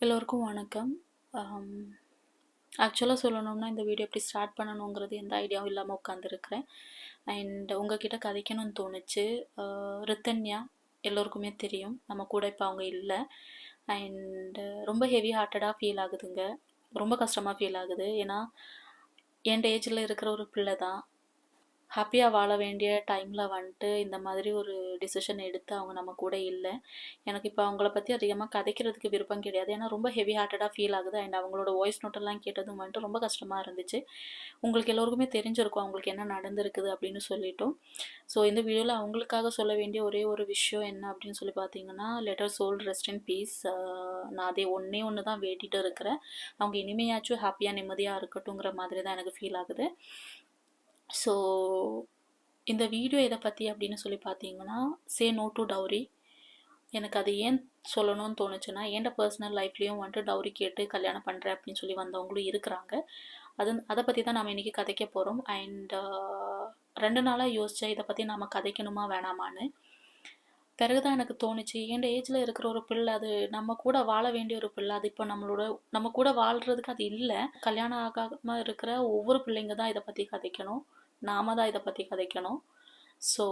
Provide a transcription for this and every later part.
எல்லோருக்கும் வணக்கம். ஆக்சுவலாக சொல்லணும்னா இந்த வீடியோ எப்படி ஸ்டார்ட் பண்ணணுங்கிறது எந்த ஐடியாவும் இல்லாமல் உட்காந்துருக்கிறேன். அண்ட் உங்ககிட்ட கதைக்கணும்னு தோணுச்சு. ரித்தன்யா எல்லோருக்குமே தெரியும், நம்ம கூட இப்போ அவங்க இல்லை. அண்டு ரொம்ப ஹெவி ஹார்ட்டடாக ஃபீல் ஆகுதுங்க. ரொம்ப கஷ்டமாக ஃபீல் ஆகுது. ஏன்னா என் ஏஜில் இருக்கிற ஒரு பிள்ளை தான். ஹாப்பியாக வாழ வேண்டிய டைமில் வந்துட்டு இந்த மாதிரி ஒரு டிசிஷன் எடுத்து அவங்க நம்ம கூட இல்லை. எனக்கு இப்போ அவங்கள பற்றி அதிகமாக கதைக்கிறதுக்கு விருப்பம் கிடையாது. ஏன்னா ரொம்ப ஹெவி ஹார்ட்டடாக ஃபீல் ஆகுது. அண்ட் அவங்களோட வாய்ஸ் நோட்டெல்லாம் கேட்டதும் வந்துட்டு ரொம்ப கஷ்டமாக இருந்துச்சு. உங்களுக்கு எல்லோருக்குமே தெரிஞ்சிருக்கும் அவங்களுக்கு என்ன நடந்திருக்குது அப்படின்னு சொல்லிட்டோம். ஸோ இந்த வீடியோவில் அவங்களுக்காக சொல்ல வேண்டிய ஒரே ஒரு விஷயம் என்ன அப்படின்னு சொல்லி பார்த்தீங்கன்னா, let her soul rest in peace. நான் அதே ஒன்று தான் வேண்டிகிட்டு இருக்கிறேன். அவங்க இனிமையாச்சும் ஹாப்பியாக நிம்மதியாக இருக்கட்டுங்கிற மாதிரி தான் எனக்கு ஃபீல் ஆகுது. ஸோ இந்த வீடியோ எதை பற்றி அப்படின்னு சொல்லி பார்த்தீங்கன்னா, சே நோ டு டவுரி. எனக்கு அது ஏன் சொல்லணும்னு தோணுச்சுன்னா, என்ட பர்சனல் லைஃப்லேயும் வந்துட்டு டவுரி கேட்டு கல்யாணம் பண்ணுறேன் அப்படின்னு சொல்லி வந்தவங்களும் இருக்கிறாங்க. அதை பற்றி தான் நம்ம இன்றைக்கி கதைக்க போகிறோம். அண்ட் 2 நாளாக யோசித்தேன் இதை பற்றி நாம் கதைக்கணுமா வேணாமான்னு. பிறகுதான் எனக்கு தோணுச்சு, என் ஏஜில் இருக்கிற ஒரு பிள்ளை, அது நம்ம கூட வாழ வேண்டிய ஒரு பிள்ளை, அது இப்போ நம்ம கூட வாழ்கிறதுக்கு அது இல்லை. கல்யாணம் ஆகாமல் இருக்கிற ஒவ்வொரு பிள்ளைங்க தான் இதை பற்றி கதைக்கணும். நாம தான் இதை பற்றி கதைக்கணும். ஸோ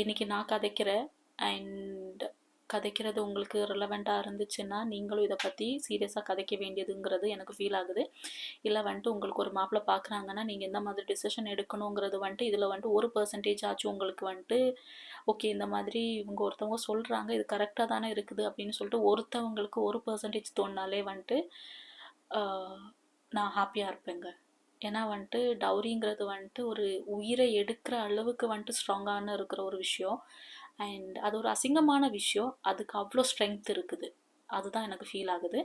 இன்றைக்கி நான் கதைக்கிறேன். அண்ட் கதைக்கிறது உங்களுக்கு ரிலவெண்ட்டாக இருந்துச்சுன்னா நீங்களும் இதை பற்றி சீரியஸாக கதைக்க வேண்டியதுங்கிறது எனக்கு ஃபீல் ஆகுது. இல்லை வந்துட்டு உங்களுக்கு ஒரு மாப்பிள்ளை பார்க்குறாங்கன்னா நீங்கள் எந்த மாதிரி டிசிஷன் எடுக்கணுங்கிறது வந்துட்டு இதில் வந்துட்டு 1% ஆச்சும் உங்களுக்கு வந்துட்டு ஓகே, இந்த மாதிரி இவங்க ஒருத்தவங்க சொல்கிறாங்க, இது கரெக்டாக தானே இருக்குது அப்படின்னு சொல்லிட்டு ஒருத்தவங்களுக்கு 1% தோணினாலே வந்துட்டு நான் ஹாப்பியாக இருப்பேங்க. ஏன்னா வந்துட்டு டவுரிங்கிறது வந்துட்டு ஒரு உயிரை எடுக்கிற அளவுக்கு வந்துட்டு ஸ்ட்ராங்கான இருக்கிற ஒரு விஷயம். அண்ட் அது ஒரு அசிங்கமான விஷயம், அதுக்கு அவ்வளோ ஸ்ட்ரென்த் இருக்குது. அதுதான் எனக்கு ஃபீல் ஆகுது.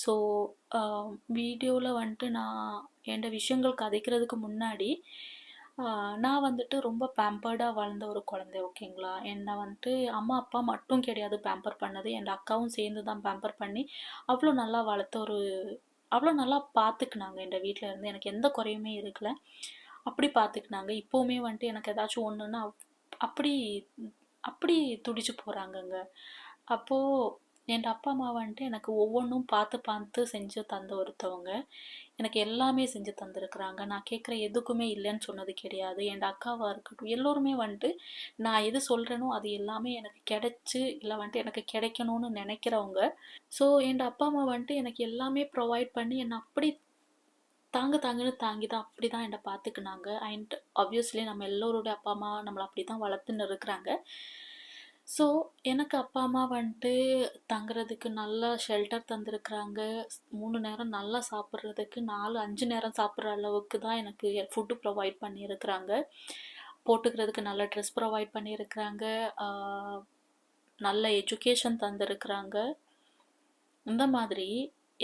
ஸோ வீடியோவில் வந்துட்டு நான் என்ட விஷயங்கள் கதைக்கிறதுக்கு முன்னாடி நான் வந்துட்டு ரொம்ப பேம்பர்டாக வளர்ந்த ஒரு குழந்தை, ஓகேங்களா. என்னை வந்துட்டு அம்மா அப்பா மட்டும் கிடையாது பேம்பர் பண்ணது, என் அக்காவும் சேர்ந்து தான் பேம்பர் பண்ணி அவ்வளோ நல்லா வளர்த்த ஒரு அவ்வளோ நல்லா பார்த்துக்குனாங்க. என் வீட்டில் இருந்து எனக்கு எந்த குறையுமே இருக்கல, அப்படி பார்த்துக்குனாங்க. இப்போவுமே வந்துட்டு எனக்கு ஏதாச்சும் ஒன்றுன்னா அப்படி அப்படி துடிச்சு போகிறாங்கங்க. அப்போது என் அப்பா அம்மா வந்துட்டு எனக்கு ஒவ்வொன்றும் பார்த்து பார்த்து செஞ்சு தந்த ஒருத்தவங்க. எனக்கு எல்லாமே செஞ்சு தந்துருக்குறாங்க. நான் கேட்குற எதுக்குமே இல்லைன்னு சொன்னது கிடையாது. என் அக்காவாக இருக்கட்டும், எல்லோருமே வந்துட்டு நான் எது சொல்கிறேனோ அது எல்லாமே எனக்கு கிடைச்சி, இல்லை வந்துட்டு எனக்கு கிடைக்கணும்னு நினைக்கிறவங்க. ஸோ என் அப்பா அம்மா வந்துட்டு எனக்கு எல்லாமே ப்ரொவைட் பண்ணி என்னை அப்படி தாங்குன்னு தாங்கி தான் அப்படி தான் என்னை பார்த்துக்குனாங்க. அண்ட் ஆப்வியஸ்லி நம்ம எல்லோரோட அப்பா அம்மா நம்மளை அப்படி தான் வளர்த்துன்னு இருக்கிறாங்க. ஸோ எனக்கு அப்பா அம்மா வந்துட்டு தங்குறதுக்கு நல்ல ஷெல்டர் தந்துருக்குறாங்க. 3 நேரம் நல்லா சாப்பிட்றதுக்கு 4-5 நேரம் சாப்பிட்ற அளவுக்கு தான் எனக்கு ஃபுட்டு ப்ரொவைட் பண்ணியிருக்கிறாங்க. போட்டுக்கிறதுக்கு நல்ல ட்ரெஸ் ப்ரொவைட் பண்ணியிருக்கிறாங்க. நல்ல எஜுகேஷன் தந்துருக்குறாங்க. இந்த மாதிரி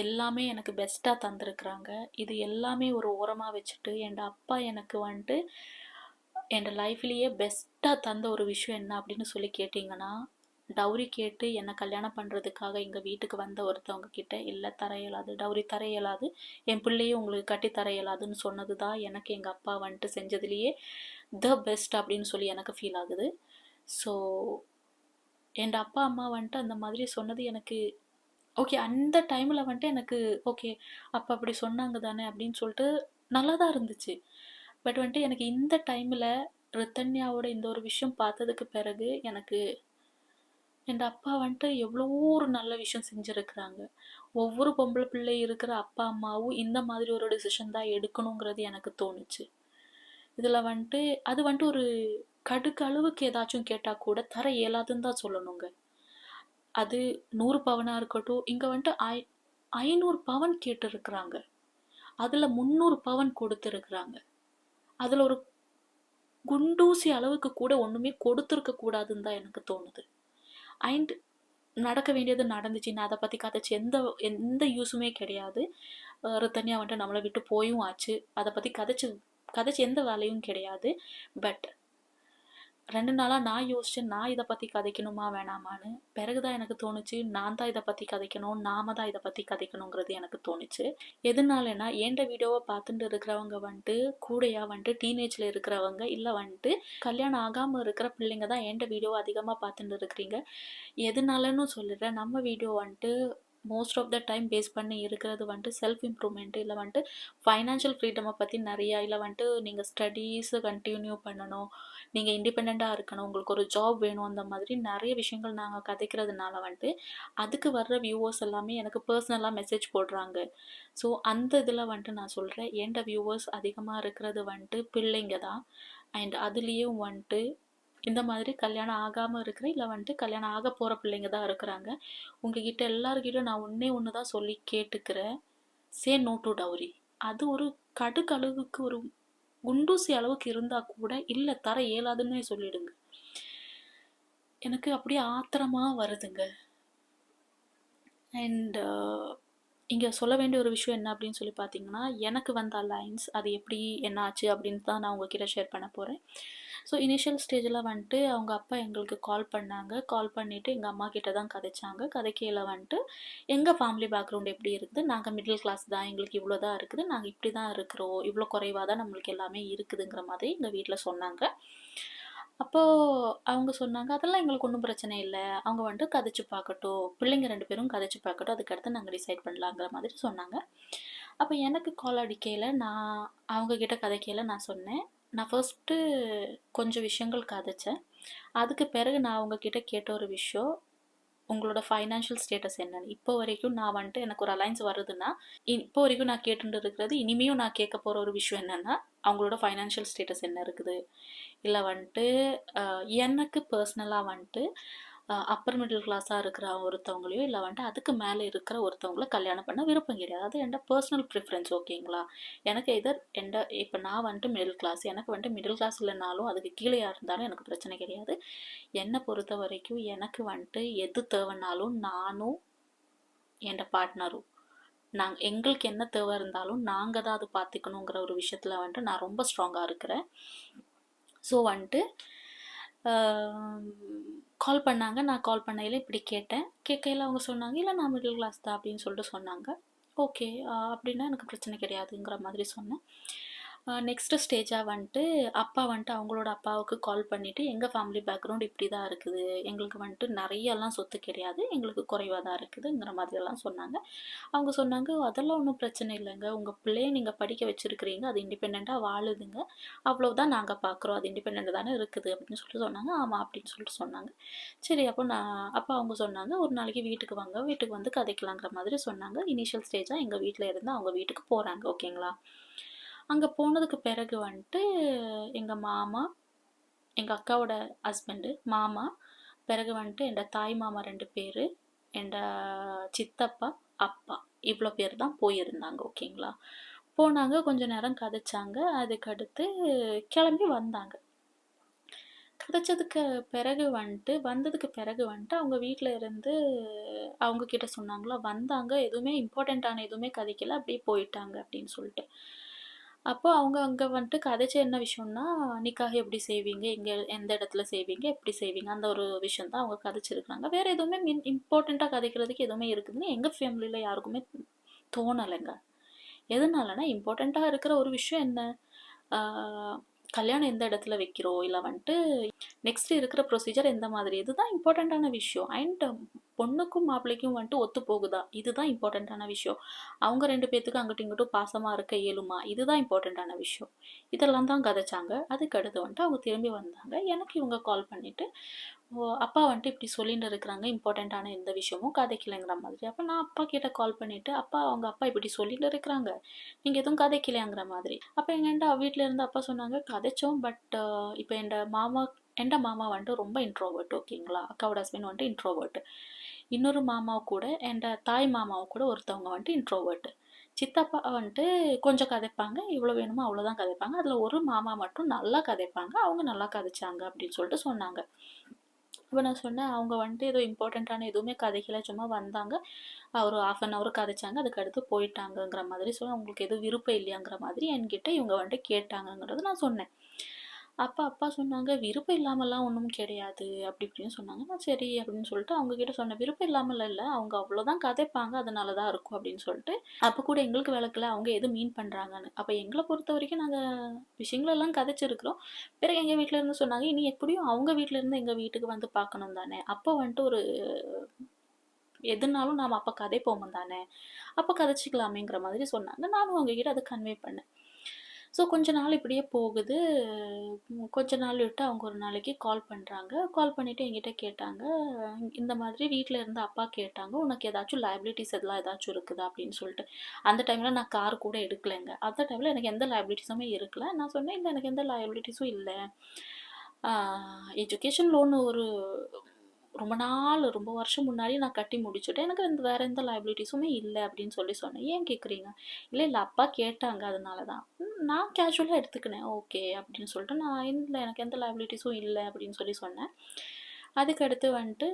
எல்லாமே எனக்கு பெஸ்ட்டாக தந்துருக்குறாங்க. இது எல்லாமே ஒரு ஓரமாக வச்சுட்டு என் அப்பா எனக்கு வந்துட்டு என் லைஃப்லேயே பெஸ்ட்டாக தந்த ஒரு விஷயம் என்ன அப்படின்னு சொல்லி கேட்டிங்கன்னா, டவுரி கேட்டு என்னை கல்யாணம் பண்ணுறதுக்காக எங்கள் வீட்டுக்கு வந்த ஒருத்தவங்க கிட்ட இல்லை தர இயலாது, டவுரி தர இயலாது, என் பிள்ளையே உங்களுக்கு கட்டி தர இயலாதுன்னு சொன்னது தான் எனக்கு எங்கள் அப்பா வந்துட்டு செஞ்சதுலேயே த பெஸ்ட் அப்படின்னு சொல்லி எனக்கு ஃபீல் ஆகுது. ஸோ என் அப்பா அம்மா வந்துட்டு அந்த மாதிரி சொன்னது எனக்கு ஓகே. அந்த டைமில் வந்துட்டு எனக்கு ஓகே, அப்போ அப்படி சொன்னாங்க தானே அப்படின்னு சொல்லிட்டு நல்லா தான் இருந்துச்சு. பட் வந்துட்டு எனக்கு இந்த டைமில் ரித்தன்யாவோட இந்த ஒரு விஷயம் பார்த்ததுக்கு பிறகு எனக்கு என் அப்பா வந்துட்டு எவ்வளோ ஒரு நல்ல விஷயம் செஞ்சுருக்குறாங்க. ஒவ்வொரு பொம்பளை பிள்ளை இருக்கிற அப்பா அம்மாவும் இந்த மாதிரி ஒரு டிசிஷன் தான் எடுக்கணுங்கிறது எனக்கு தோணுச்சு. இதில் வந்துட்டு அது வந்துட்டு ஒரு கடுக்கு அளவுக்கு ஏதாச்சும் கேட்டால் கூட தர இயலாதுன்னு தான் சொல்லணுங்க. அது 100 பவனாக இருக்கட்டும், இங்கே வந்துட்டு 500 பவன் கேட்டுருக்குறாங்க. அதில் 300 பவன் கொடுத்துருக்குறாங்க. அதில் ஒரு குண்டூசி அளவுக்கு கூட ஒன்றுமே கொடுத்துருக்க கூடாதுன்னு தான் எனக்கு தோணுது. அண்ட் நடக்க வேண்டியது நடந்துச்சு. நான் அதை பற்றி கதைச்சு எந்த எந்த யூஸுமே கிடையாது. ரித்தன்யா வந்துட்டு நம்மளை விட்டு போயும் ஆச்சு. அதை பற்றி கதைச்சு எந்த வேலையும் கிடையாது. பட் 2 நாளாக நான் யோசிச்சேன், நான் இதை பற்றி கதைக்கணுமா வேணாமான்னு. பிறகுதான் எனக்கு தோணுச்சு, நான் தான் இதை பற்றி கதைக்கணும், நாம தான் இதை பற்றி கதைக்கணுங்கிறது எனக்கு தோணுச்சு. எதனாலனா என்ட வீடியோவை பார்த்துட்டு இருக்கிறவங்க வந்துட்டு கூடையா வந்துட்டு டீனேஜில் இருக்கிறவங்க, இல்லை வந்துட்டு கல்யாணம் ஆகாமல் இருக்கிற பிள்ளைங்க தான் என்ட வீடியோவை அதிகமாக பார்த்துட்டு இருக்கிறீங்க. எதனாலன்னு சொல்லிடுறேன், நம்ம வீடியோ வந்துட்டு most of the time face பண்ணி இருக்கிறது வந்துட்டு செல்ஃப் இம்ப்ரூவ்மெண்ட்டு, இல்லை வந்துட்டு ஃபைனான்ஷியல் ஃப்ரீடமை பற்றி நிறையா, இல்லை வந்துட்டு நீங்கள் ஸ்டடீஸை கண்டினியூ பண்ணணும், நீங்கள் இண்டிபெண்ட்டாக இருக்கணும், உங்களுக்கு ஒரு ஜாப் வேணும், அந்த மாதிரி நிறைய விஷயங்கள் நாங்கள் கதைக்கிறதுனால வந்துட்டு அதுக்கு வர்ற வியூவர்ஸ் எல்லாமே எனக்கு பர்சனலாக மெசேஜ் போடுறாங்க. ஸோ அந்த இதில் வந்துட்டு நான் சொல்கிறேன், என்ட வியூவர்ஸ் அதிகமாக இருக்கிறது வந்துட்டு பிள்ளைங்க தான். அண்ட் அதுலேயும் வந்துட்டு இந்த மாதிரி கல்யாணம் ஆகாமல் இருக்கிற, இல்லை வந்துட்டு கல்யாணம் ஆக போகிற பிள்ளைங்க தான் இருக்கிறாங்க. உங்ககிட்ட எல்லாருக்கிட்டும் நான் ஒன்று தான் சொல்லி கேட்டுக்கிறேன், சே நோ டு டவுரி. அது ஒரு கடுகளவுக்கு ஒரு குண்டூசி அளவுக்கு இருந்தால் கூட இல்லை தர இயலாதுன்னே சொல்லிடுங்க. எனக்கு அப்படியே ஆத்திரமாக வருதுங்க. அண்ட் இங்கே சொல்ல வேண்டிய ஒரு விஷயம் என்ன அப்படின்னு சொல்லி பார்த்தீங்கன்னா, எனக்கு வந்த அலைன்ஸ் அது எப்படி என்ன ஆச்சு அப்படின்னு தான் நான் உங்ககிட்ட ஷேர் பண்ண போகிறேன். ஸோ இனிஷியல் ஸ்டேஜில் வந்துட்டு அவங்க அப்பா எங்களுக்கு கால் பண்ணாங்க. கால் பண்ணிவிட்டு எங்கள் அம்மா கிட்ட தான் கதைச்சாங்க. கதைக்கையில் வந்துட்டு எங்கள் ஃபேமிலி பேக்ரவுண்ட் எப்படி இருக்குது, நாங்கள் மிடில் கிளாஸ் தான், எங்களுக்கு இவ்வளோ தான் இருக்குது, நாங்கள் இப்படி தான் இருக்கிறோம், இவ்வளோ குறைவாக தான் நம்மளுக்கு எல்லாமே இருக்குதுங்கிற மாதிரி எங்கள் வீட்டில் சொன்னாங்க. அப்போது அவங்க சொன்னாங்க, அதெல்லாம் எங்களுக்கு ஒன்றும் பிரச்சனை இல்லை, அவங்க வந்துட்டு கதைச்சு பார்க்கட்டும், பிள்ளைங்க 2 பேரும் கதைச்சு பார்க்கட்டும், அதுக்கடுத்து நாங்கள் டிசைட் பண்ணலாங்கிற மாதிரி சொன்னாங்க. அப்போ எனக்கு கால் அடிக்கையில் நான் அவங்கக்கிட்ட கதைக்கையில் நான் சொன்னேன், நான் ஃபர்ஸ்ட்டு கொஞ்சம் விஷயங்கள் கதைச்சேன். அதுக்கு பிறகு நான் அவங்கக்கிட்ட கேட்ட ஒரு விஷயம், உங்களோட ஃபைனான்ஷியல் ஸ்டேட்டஸ் என்னன்னு. இப்போ வரைக்கும் நான் வந்துட்டு எனக்கு ஒரு அலைன்ஸ் வருதுன்னா, இப்போ வரைக்கும் நான் கேட்டுட்டு இருக்கிறது, இனிமேயும் நான் கேட்க போகிற ஒரு விஷயம் என்னென்னா, அவங்களோட ஃபைனான்ஷியல் ஸ்டேட்டஸ் என்ன இருக்குது, இல்லை வந்துட்டு எனக்கு பர்சனலாக வந்துட்டு அப்பர் மிடில் கிளாஸாக இருக்கிற ஒருத்தவங்களையோ, இல்லை வந்துட்டு அதுக்கு மேலே இருக்கிற ஒருத்தவங்கள கல்யாணம் பண்ண விருப்பம் கிடையாது. அது என்னோட பர்சனல் ப்ரிஃபரன்ஸ், ஓகேங்களா. எனக்கு எதர் இப்போ நான் வந்துட்டு மிடில் கிளாஸ், எனக்கு வந்துட்டு மிடில் கிளாஸ் இல்லைனாலும் அதுக்கு கீழே இருந்தாலும் எனக்கு பிரச்சனை கிடையாது. என்னை பொறுத்த வரைக்கும் எனக்கு வந்துட்டு எது தேவைன்னாலும் நானும் என் பார்ட்னரும் எங்களுக்கு என்ன தேவை இருந்தாலும் நாங்கள் தான் அது பார்த்துக்கணுங்கிற ஒரு விஷயத்தில் வந்துட்டு நான் ரொம்ப ஸ்ட்ராங்காக இருக்கிறேன். ஸோ வந்துட்டு கால் பண்ணாங்க. நான் கால் பண்ணையில் இப்படி கேட்கையில் அவங்க சொன்னாங்க, இல்லை நான் மிடில் கிளாஸ் தான் அப்படின்னு சொல்லிட்டு சொன்னாங்க. ஓகே, அப்படின்னா எனக்கு பிரச்சனை கிடையாதுங்கிற மாதிரி சொன்னேன். நெக்ஸ்ட்டு ஸ்டேஜாக வந்துட்டு அப்பா வந்துட்டு அவங்களோட அப்பாவுக்கு கால் பண்ணிவிட்டு, எங்கள் ஃபேமிலி பேக்ரவுண்ட் இப்படி தான் இருக்குது, எங்களுக்கு வந்துட்டு நிறையெல்லாம் சொத்து கிடையாது, எங்களுக்கு குறைவாக தான் இருக்குதுங்கிற மாதிரியெல்லாம் சொன்னாங்க. அவங்க சொன்னாங்க, அதெல்லாம் ஒன்றும் பிரச்சனை இல்லைங்க, உங்கள் பிள்ளைய நீங்கள் படிக்க வச்சுருக்கிறீங்க, அது இண்டிபெண்ட்டாக வாழுதுங்க, அவ்வளோதான் நாங்கள் பார்க்குறோம், அது இண்டிபெண்ட் தானே இருக்குது அப்படின்னு சொல்லிட்டு சொன்னாங்க. ஆமாம் அப்படின்னு சொல்லிட்டு சொன்னாங்க. சரி, அப்போ அவங்க சொன்னாங்க, ஒரு நாளைக்கு வீட்டுக்கு வாங்க, வீட்டுக்கு வந்து கதைக்கலாங்கிற மாதிரி சொன்னாங்க. இனிஷியல் ஸ்டேஜாக எங்கள் வீட்டில் இருந்து அவங்க வீட்டுக்கு போகிறாங்க, ஓகேங்களா. அங்கே போனதுக்கு பிறகு வந்துட்டு எங்கள் மாமா, எங்கள் அக்காவோட ஹஸ்பண்டு, மாமா, பிறகு வந்துட்டு என் தாய் மாமா 2 பேர், என் சித்தப்பா, அப்பா, இவ்வளோ பேர் தான் போயிருந்தாங்க, ஓகேங்களா. போனாங்க, கொஞ்சம் நேரம் கதைச்சாங்க, அதுக்கடுத்து கிளம்பி வந்தாங்க. கதைச்சதுக்கு பிறகு வந்ததுக்கு பிறகு வந்துட்டு அவங்க வீட்டில் இருந்து அவங்கக்கிட்ட சொன்னாங்களா, வந்தாங்க, எதுவுமே இம்பார்ட்டண்ட்டான எதுவுமே கதைக்கல, அப்படியே போயிட்டாங்க அப்படின்னு சொல்லிட்டு. அப்போ அவங்க அங்கே வந்துட்டு கதைச்ச என்ன விஷயம்னா, நிக்காஹ் எப்படி செய்வீங்க, எந்த இடத்துல செய்வீங்க, எப்படி செய்வீங்க, அந்த ஒரு விஷயம் தான் அவங்க கதைச்சிருக்காங்க. வேறு எதுவுமே இம்பார்ட்டண்ட்டாக கதைக்கிறதுக்கு எதுவுமே இருக்குதுன்னு எங்கள் ஃபேமிலியில் யாருக்குமே தோணலைங்க. எதனாலனா, இம்பார்ட்டண்ட்டாக இருக்கிற ஒரு விஷயம் என்ன, கல்யாணம் எந்த இடத்துல வைக்கிறோம், இல்லை வந்துட்டு நெக்ஸ்ட் இருக்கிற ப்ரொசீஜர் எந்த மாதிரி, இதுதான் இம்பார்ட்டண்ட்டான விஷயம். அண்ட் பொண்ணுக்கும் மாப்பிள்ளைக்கும் வந்துட்டு ஒத்து போகுதா, இதுதான் இம்பார்ட்டண்ட்டான விஷயம். அவங்க 2 பேர்த்துக்கும் அங்கிட்டும் இங்கிட்டும் பாசமாக இருக்க இயலுமா, இதுதான் இம்பார்ட்டண்ட்டான விஷயம். இதெல்லாம் தான் கதைச்சாங்க. அதுக்கடுத்து வந்துட்டு அவங்க திரும்பி வந்தாங்க. எனக்கு இவங்க கால் பண்ணிவிட்டு, அப்பா வந்துட்டு இப்படி சொல்லிட்டு இருக்கிறாங்க, இம்பார்ட்டண்ட்டான எந்த விஷயமும் கதைக்கலைங்கிற மாதிரி. அப்போ நான் அப்பா கிட்ட கால் பண்ணிவிட்டு, அவங்க அப்பா இப்படி சொல்லிட்டு இருக்கிறாங்க, நீங்கள் எதுவும் கதைக்கலையாங்கிற மாதிரி. அப்போ எங்கள் வீட்டில் இருந்து அப்பா சொன்னாங்க, கதைச்சோம், பட் இப்போ என் மாமா வந்துட்டு ரொம்ப இன்ட்ரோவர்ட், ஓகேங்களா. அக்காவோட ஹஸ்பண்ட் வந்துட்டு இன்ட்ரோவர்ட். இன்னொரு மாமாவை கூட, என் தாய் மாமாவை கூட ஒருத்தவங்க வந்துட்டு இன்ட்ரோவர்ட். சித்தப்பா வந்துட்டு கொஞ்சம் கதைப்பாங்க, இவ்வளோ வேணுமோ அவ்வளோதான் கதைப்பாங்க. அதில் ஒரு மாமா மட்டும் நல்லா கதைப்பாங்க, அவங்க நல்லா கதைச்சாங்க அப்படின்னு சொல்லிட்டு சொன்னாங்க. அப்போ நான் சொன்னேன், அவங்க வந்துட்டு ஏதோ இம்பார்ட்டண்ட்டான எதுவுமே கதைக்கல, சும்மா வந்தாங்க, ஒரு 1/2 hour கதைச்சாங்க, அதுக்கடுத்து போயிட்டாங்கங்கிற மாதிரி சொன்னேன். அவங்களுக்கு எதுவும் விருப்பம் இல்லையாங்கிற மாதிரி என்கிட்ட இவங்க வந்துட்டு கேட்டாங்கங்கிறது நான் சொன்னேன். அப்பா சொன்னாங்க, விருப்பம் இல்லாமல்லாம் ஒன்றும் கிடையாது அப்படி இப்படின்னு சொன்னாங்க. நான் சரி அப்படின்னு சொல்லிட்டு அவங்கக்கிட்ட சொன்னேன், விருப்பம் இல்லாமல் இல்லை, அவங்க அவ்வளோதான் கதைப்பாங்க, அதனால தான் இருக்கும் அப்படின்னு சொல்லிட்டு. அப்போ கூட எங்களுக்கு விளக்கல அவங்க எது மீன் பண்ணுறாங்கன்னு. அப்போ எங்களை பொறுத்த வரைக்கும் நாங்கள் விஷயங்களெல்லாம் கதைச்சிருக்கிறோம். பிறகு எங்கள் வீட்டில் இருந்து சொன்னாங்க, இனி எப்படியும் அவங்க வீட்டில் இருந்து எங்கள் வீட்டுக்கு வந்து பார்க்கணும் தானே, அப்போ வந்துட்டு ஒரு எதுனாலும் நாம் அப்போ கதைப்போம் தானே, அப்போ கதைச்சிக்கலாமேங்கிற மாதிரி சொன்னாங்க. நானும் அவங்ககிட்ட அதை கன்வே பண்ணேன். ஸோ கொஞ்ச நாள் இப்படியே போகுது. கொஞ்ச நாள் விட்டு அவங்க ஒரு நாளைக்கு கால் பண்ணுறாங்க. கால் பண்ணிவிட்டு என்கிட்ட கேட்டாங்க, இந்த மாதிரி வீட்டில் இருந்து அப்பா கேட்டாங்க, உனக்கு ஏதாச்சும் லைபிலிட்டிஸ் எல்லாம் ஏதாச்சும் இருக்குதா அப்படின்னு சொல்லிட்டு. அந்த டைமில் நான் கார் கூட எடுக்கலைங்க. அந்த டைமில் எனக்கு எந்த லைபிலிட்டிஸுமே இருக்கல. நான் சொன்னேன், இல்லை எனக்கு எந்த லைபிலிட்டிஸும் இல்லை. எஜுகேஷன் லோன் ஒரு ரொம்ப வருஷம் முன்னாடி நான் கட்டி முடிச்சுட்டேன். எனக்கு வேறு எந்த லைபிலிட்டிஸுமே இல்லை அப்படின்னு சொன்னேன். ஏன் கேட்குறீங்க? இல்லை அப்பா கேட்டாங்க அதனால தான். நான் கேஷுவலாக எடுத்துக்கினேன். ஓகே அப்படின்னு சொல்லிட்டு நான் இல்லை எனக்கு எந்த லைபிலிட்டிஸும் இல்லை அப்படின்னு சொன்னேன். அதுக்கடுத்து வந்துட்டு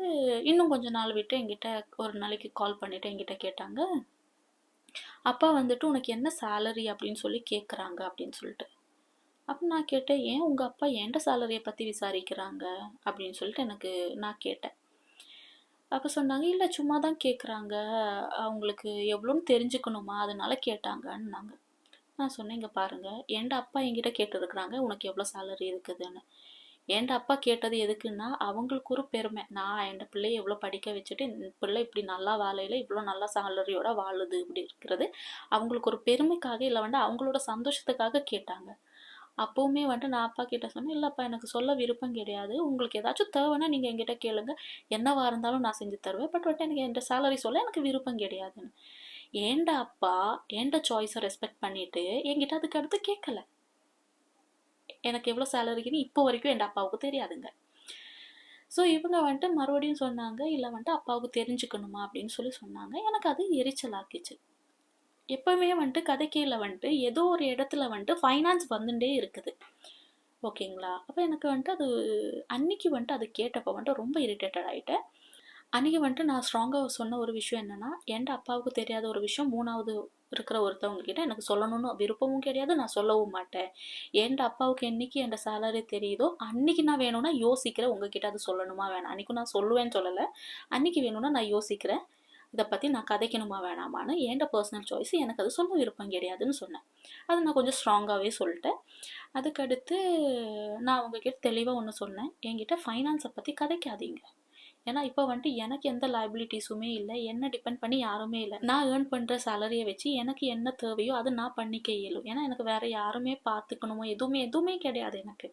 இன்னும் கொஞ்ச நாள் விட்டு என்கிட்ட ஒரு நாளைக்கு கால் பண்ணிவிட்டு என்கிட்ட கேட்டாங்க, அப்பா வந்துட்டு உனக்கு என்ன சேலரி அப்படின்னு சொல்லி கேட்குறாங்க அப்படின்னு சொல்லிட்டு. அப்போ நான் கேட்டேன், ஏன் உங்கள் அப்பா என்கிட்ட சேலரியை பற்றி விசாரிக்கிறாங்க அப்படின்னு சொல்லிட்டு நான் கேட்டேன். அப்போ சொன்னாங்க, இல்லை சும்மா தான் கேட்குறாங்க, அவங்களுக்கு எவ்வளோன்னு தெரிஞ்சுக்கணுமா அதனால கேட்டாங்கன்னாங்க. நான் சொன்னேன், இங்கே பாருங்கள், என்ட அப்பா என்கிட்ட கேட்டுருக்குறாங்க உனக்கு எவ்வளோ சேலரி இருக்குதுன்னு. என்ட அப்பா கேட்டது எதுக்குன்னா அவங்களுக்கு ஒரு பெருமை, நான் என் பிள்ளையை எவ்வளோ படிக்க வச்சுட்டு பிள்ளை இப்படி நல்லா வேலையில் இவ்வளோ நல்லா சேலரியோட வாழுது இப்படி இருக்கிறது அவங்களுக்கு ஒரு பெருமைக்காக, இல்லை அவங்களோட சந்தோஷத்துக்காக கேட்டாங்க. அப்போவுமே நான் அப்பா கிட்ட சொன்னேன், இல்லைப்பா எனக்கு சொல்ல விருப்பம் கிடையாது, உங்களுக்கு ஏதாச்சும் தேவைன்னா நீங்கள் என்கிட்ட கேளுங்க, என்னவா இருந்தாலும் நான் செஞ்சு தருவேன், பட் எனக்கு என் சேலரி சொல்ல எனக்கு விருப்பம் கிடையாதுன்னு. ஏண்ட அப்பா ஏண்ட சாய்ஸை ரெஸ்பெக்ட் பண்ணிட்டு என்கிட்ட அதுக்கு அடுத்து கேட்கல. எனக்கு எவ்வளோ சேலரிக்குன்னு இப்போ வரைக்கும் என் அப்பாவுக்கு தெரியாதுங்க. ஸோ இவங்க மறுபடியும் சொன்னாங்க, இல்லை அப்பாவுக்கு தெரிஞ்சுக்கணுமா அப்படின்னு சொன்னாங்க. எனக்கு அது எரிச்சலாக்கிச்சு. எப்பவுமே கதைக்கையில் ஏதோ ஒரு இடத்துல ஃபைனான்ஸ் வந்துட்டே இருக்குது. ஓகேங்களா? அப்போ எனக்கு அது அன்னைக்கு அது கேட்டப்போ ரொம்ப இரிட்டேட்டட் ஆகிட்டேன். அன்றைக்கி நான் ஸ்ட்ராங்காக சொன்ன ஒரு விஷயம் என்னென்னா, என்ட அப்பாவுக்கு தெரியாத ஒரு விஷயம் 3வது இருக்கிற ஒருத்தவங்க கிட்ட எனக்கு சொல்லணும்னு விருப்பமும் கிடையாது, நான் சொல்லவும் மாட்டேன். என்ட அப்பாவுக்கு என்னைக்கு என் சேலரி தெரியுதோ அன்றைக்கி நான் வேணும்னா யோசிக்கிறேன் உங்ககிட்ட அது சொல்லணுமா வேணாம். அன்றைக்கும் நான் சொல்லுவேன்னு சொல்லலை, அன்றைக்கி வேணும்னா நான் யோசிக்கிறேன் இதை பற்றி நான் கதைக்கணுமா வேணாமான்னு. என்ட பர்சனல் சாய்ஸ், எனக்கு அது சொல்ல விருப்பம் கிடையாதுன்னு சொன்னேன். அது நான் கொஞ்சம் ஸ்ட்ராங்காகவே சொல்லிட்டேன். அதுக்கடுத்து நான் அவங்கக்கிட்ட தெளிவாக ஒன்று சொன்னேன், என்கிட்ட ஃபைனான்ஸை பற்றி கதைக்காதீங்க. ஏன்னா இப்போ எனக்கு எந்த லைபிலிட்டிஸுமே இல்லை, என்ன டிபெண்ட் பண்ணி யாருமே இல்லை. நான் ஏர்ன் பண்ணுற சேலரியை வச்சு எனக்கு என்ன தேவையோ அதை நான் பண்ணிக்க இயலும். ஏன்னா எனக்கு வேறு யாருமே பார்த்துக்கணுமோ எதுவுமே கிடையாது எனக்கு.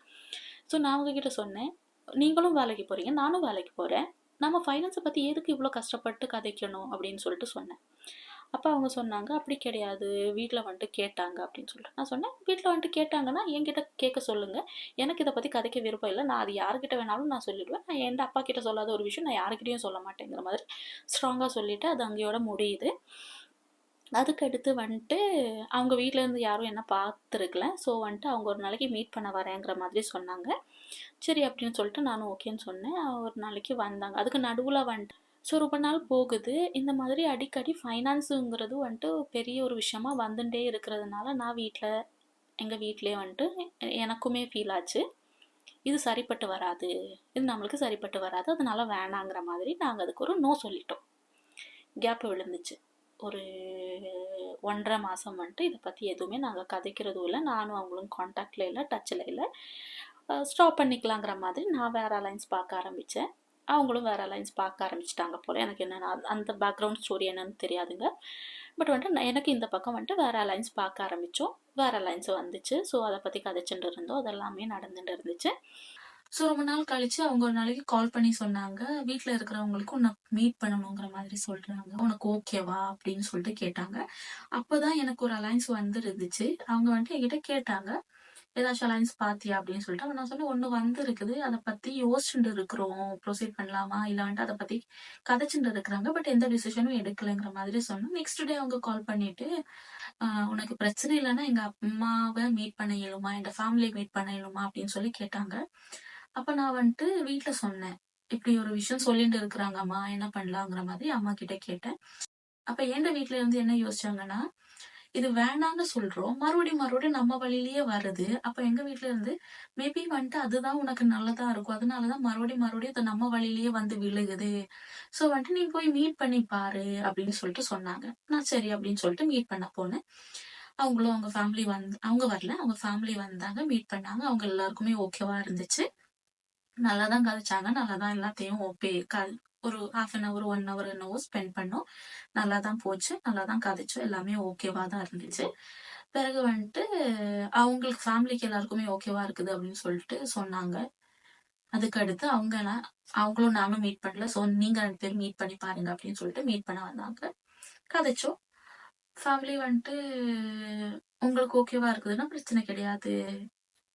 ஸோ நான் அவங்கக்கிட்ட சொன்னேன், நீங்களும் வேலைக்கு போகிறீங்க, நானும் வேலைக்கு போகிறேன், நம்ம ஃபைனான்ஸை பற்றி எதுக்கு இவ்வளோ கஷ்டப்பட்டு கதைக்கணும் அப்படின்னு சொல்லிட்டு சொன்னேன். அப்போ அவங்க சொன்னாங்க, அப்படி கிடையாது, வீட்டில் கேட்டாங்க அப்படின்னு சொல்லிட்டு. நான் சொன்னேன், வீட்டில் கேட்டாங்கன்னா என்கிட்ட கேட்க சொல்லுங்கள், எனக்கு இதை பற்றி கதைக்க விருப்பம் இல்லை, நான் அது யாருக்கிட்ட வேணாலும் நான் சொல்லிவிடுவேன், நான் என் அப்பா கிட்ட சொல்லாத ஒரு விஷயம் நான் யாருக்கிட்டையும் சொல்ல மாட்டேங்கிற மாதிரி ஸ்ட்ராங்காக சொல்லிவிட்டு அது அங்கேயோட முடியுது. அதுக்கடுத்து அவங்க வீட்டிலேருந்து யாரும் என்ன பார்த்துருக்கல. ஸோ அவங்க ஒரு நாளைக்கு மீட் பண்ண வரேங்கிற மாதிரி சொன்னாங்க. சரி அப்படின்னு சொல்லிட்டு நானும் ஓகேன்னு சொன்னேன். ஒரு நாளைக்கு வந்தாங்க. அதுக்கு நடுவில் ஸோ ரொம்ப நாள் போகுது. இந்த மாதிரி அடிக்கடி ஃபைனான்ஸுங்கிறது பெரிய ஒரு விஷயமா வந்துட்டே இருக்கிறதுனால நான் எங்கள் வீட்டிலே எனக்குமே ஃபீல் ஆச்சு, இது சரிப்பட்டு வராது, இது நம்மளுக்கு சரிப்பட்டு வராது, அதனால வேணாங்கிற மாதிரி நாங்கள் அதுக்கு ஒரு நோ சொல்லிட்டோம். கேப் விழுந்துச்சு. ஒரு 1.5 மாதம் இதை பற்றி எதுவுமே நாங்கள் கதைக்கிறதும் இல்லை, நானும் அவங்களும் காண்டாக்டில் இல்லை, டச்சில் இல்லை. ஸ்டாப் பண்ணிக்கலாங்கிற மாதிரி நான் வேறு அலைன்ஸ் பார்க்க ஆரம்பித்தேன். அவங்களும் வேறு அலைன்ஸ் பார்க்க ஆரம்பிச்சிட்டாங்க போல். எனக்கு என்னென்னா அந்த பேக்ரவுண்ட் ஸ்டோரி என்னன்னு தெரியாதுங்க. பட் எனக்கு இந்த பக்கம் வேறு அலைன்ஸ் பார்க்க ஆரம்பித்தோம். வேறு அலைன்ஸ் வந்துச்சு. ஸோ அதை பற்றி கதைச்சுட்டு இருந்தோம். அதெல்லாமே நடந்துட்டு இருந்துச்சு. ஸோ ரொம்ப நாள் கழிச்சு அவங்க ஒரு நாளைக்கு கால் பண்ணி சொன்னாங்க, வீட்டில் இருக்கிறவங்களுக்கு உன்னை மீட் பண்ணணுங்கிற மாதிரி சொல்கிறாங்க, உனக்கு ஓகேவா அப்படின்னு சொல்லிட்டு கேட்டாங்க. அப்போ தான் எனக்கு ஒரு அலைன்ஸ் வந்துருந்துச்சு. அவங்க என்கிட்ட கேட்டாங்க, ஏதாச்சும் அலைன்ஸ் பார்த்தியா அப்படின்னு சொல்லிட்டு. நான் சொன்னேன், ஒன்று வந்துருக்குது, அதை பற்றி யோசிச்சுட்டு இருக்கிறோம், ப்ரொசீட் பண்ணலாமா இல்லை அதை பற்றி கதைச்சுட்டு இருக்கிறாங்க, பட் எந்த டிசிஷனும் எடுக்கலைங்கிற மாதிரி சொன்னேன். நெக்ஸ்ட் டே அவங்க கால் பண்ணிட்டு, உனக்கு பிரச்சனை இல்லைன்னா எங்கள் அம்மாவை மீட் பண்ண இயலுமா, எங்கள் ஃபேமிலியை மீட் பண்ண இயலுமா அப்படின்னு சொல்லி கேட்டாங்க. அப்போ நான் வீட்டில் சொன்னேன், இப்படி ஒரு விஷயம் சொல்லிட்டு இருக்கிறாங்கம்மா, என்ன பண்ணலாங்கிற மாதிரி அம்மா கிட்ட கேட்டேன். அப்போ எந்த வீட்டில் இருந்து என்ன யோசிச்சாங்கன்னா, இது வேணான்னு சொல்றோம், மறுபடியும் நம்ம வழியிலேயே வருது, அப்போ எங்க வீட்டுல இருந்து மேபி அதுதான் உனக்கு நல்லதா இருக்கும், அதனாலதான் மறுபடியும் இது நம்ம வழியிலேயே வந்து விழுகுது, ஸோ நீ போய் மீட் பண்ணி பாரு அப்படின்னு சொல்லிட்டு சொன்னாங்க. நான் சரி அப்படின்னு சொல்லிட்டு மீட் பண்ண போனேன். அவங்களும் அவங்க ஃபேமிலி அவங்க வரல, அவங்க ஃபேமிலி வந்தாங்க, மீட் பண்ணாங்க. அவங்க எல்லாருக்குமே ஓகேவா இருந்துச்சு, நல்லாதான் கதைச்சாங்க, நல்லாதான் எல்லாத்தையும் ஓகே ஒரு 1/2 1 ஹவர் என்னவோ ஸ்பெண்ட் பண்ணோம். நல்லா தான் போச்சு. நல்லா தான் கதைச்சோம். எல்லாமே ஓகேவா தான் இருந்துச்சு. பிறகு வந்துட்டு அவங்களுக்கு ஃபேமிலிக்கு எல்லாருக்குமே ஓகேவா இருக்குது அப்படின்னு சொல்லிட்டு சொன்னாங்க. அதுக்கு அடுத்து அவங்களும் நானும் மீட் பண்ணல. ஸோ நீங்க 2 பேரும் மீட் பண்ணி பாருங்க அப்படின்னு சொல்லிட்டு மீட் பண்ண வந்தாங்க. கதைச்சோம். ஃபேமிலி வந்துட்டு உங்களுக்கு ஓகேவா இருக்குதுன்னா பிரச்சனை கிடையாது.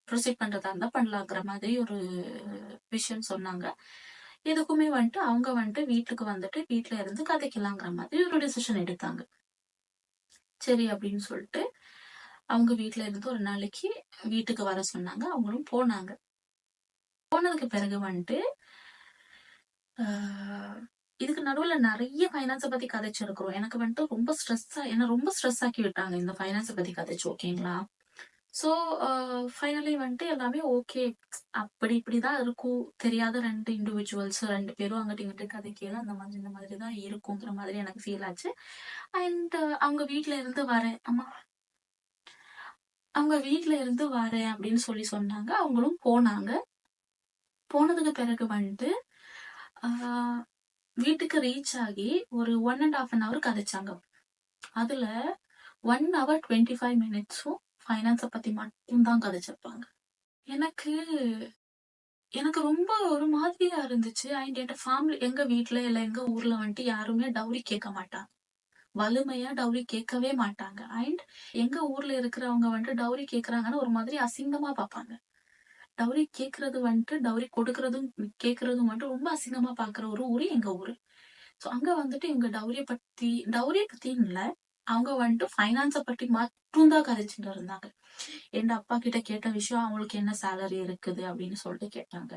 ப்ரொசீட் பண்றதா இருந்தா பண்ணலாங்கிற மாதிரி ஒரு விஷயம் சொன்னாங்க. எதுக்குமே வந்துட்டு அவங்க வந்துட்டு வீட்டுக்கு வந்துட்டு வீட்ல இருந்து கதைக்கலாங்கிற மாதிரி ஒரு டிசிஷன் எடுத்தாங்க. சரி அப்படின்னு சொல்லிட்டு அவங்க வீட்ல இருந்து ஒரு நாளைக்கு வீட்டுக்கு வர சொன்னாங்க. அவங்களும் போனாங்க. போனதுக்கு பிறகு வந்துட்டு இதுக்கு நடுவுல நிறைய ஃபைனான்ஸ பத்தி கதைச்சிருக்கிறோம். எனக்கு வந்துட்டு ரொம்ப ஸ்ட்ரெஸ் ஆக்கி விட்டாங்க இந்த ஃபைனான்ஸ பத்தி கதைச்சு. ஓகேங்களா? ஸோ ஃபைனலி வந்துட்டு எல்லாமே ஓகே. அப்படி இப்படிதான் இருக்கும். தெரியாத 2 இண்டிவிஜுவல்ஸ் 2 பேரும் அங்கிட்டு இங்கிட்டு கதைக்கையில இந்த மாதிரி தான் இருக்குங்கிற மாதிரி எனக்கு ஃபீல் ஆச்சு. அண்ட் அவங்க வீட்ல இருந்து வரேன் அப்படின்னு சொல்லி சொன்னாங்க. அவங்களும் போனாங்க. போனதுக்கு பிறகு வந்துட்டு வீட்டுக்கு ரீச் ஆகி ஒரு 1.5 hour கதைச்சாங்க. அதுல 1 hour 25 minutes ஃபைனான்ஸ பத்தி மட்டும்தான் கதைச்சிருப்பாங்க. எனக்கு ரொம்ப ஒரு மாதிரியா இருந்துச்சு. அண்ட் எங்க வீட்ல இல்ல எங்க ஊர்ல வந்துட்டு யாருமே டவுரி கேட்க மாட்டாங்க. வலிமையா டவுரி கேட்கவே மாட்டாங்க. அண்ட் எங்க ஊர்ல இருக்கிறவங்க வந்துட்டு டவுரி கேக்குறாங்கன்னு ஒரு மாதிரி அசிங்கமா பார்ப்பாங்க. டவுரி கேக்குறது வந்துட்டு டவுரி கொடுக்கறதும் கேக்குறதும் வந்துட்டு ரொம்ப அசிங்கமா பாக்குற ஒரு ஊரு எங்க ஊரு. ஸோ அங்க வந்துட்டு இவங்க டவுரிய பத்தின்னு இல்ல, அவங்க வந்துட்டு ஃபைனான்ஸ பத்தி மட்டும்தான் கதைச்சிட்டு இருந்தாங்க. என் அப்பா கிட்ட கேட்ட விஷயம் அவங்களுக்கு என்ன சேலரி இருக்குது அப்படின்னு சொல்லிட்டு கேட்டாங்க.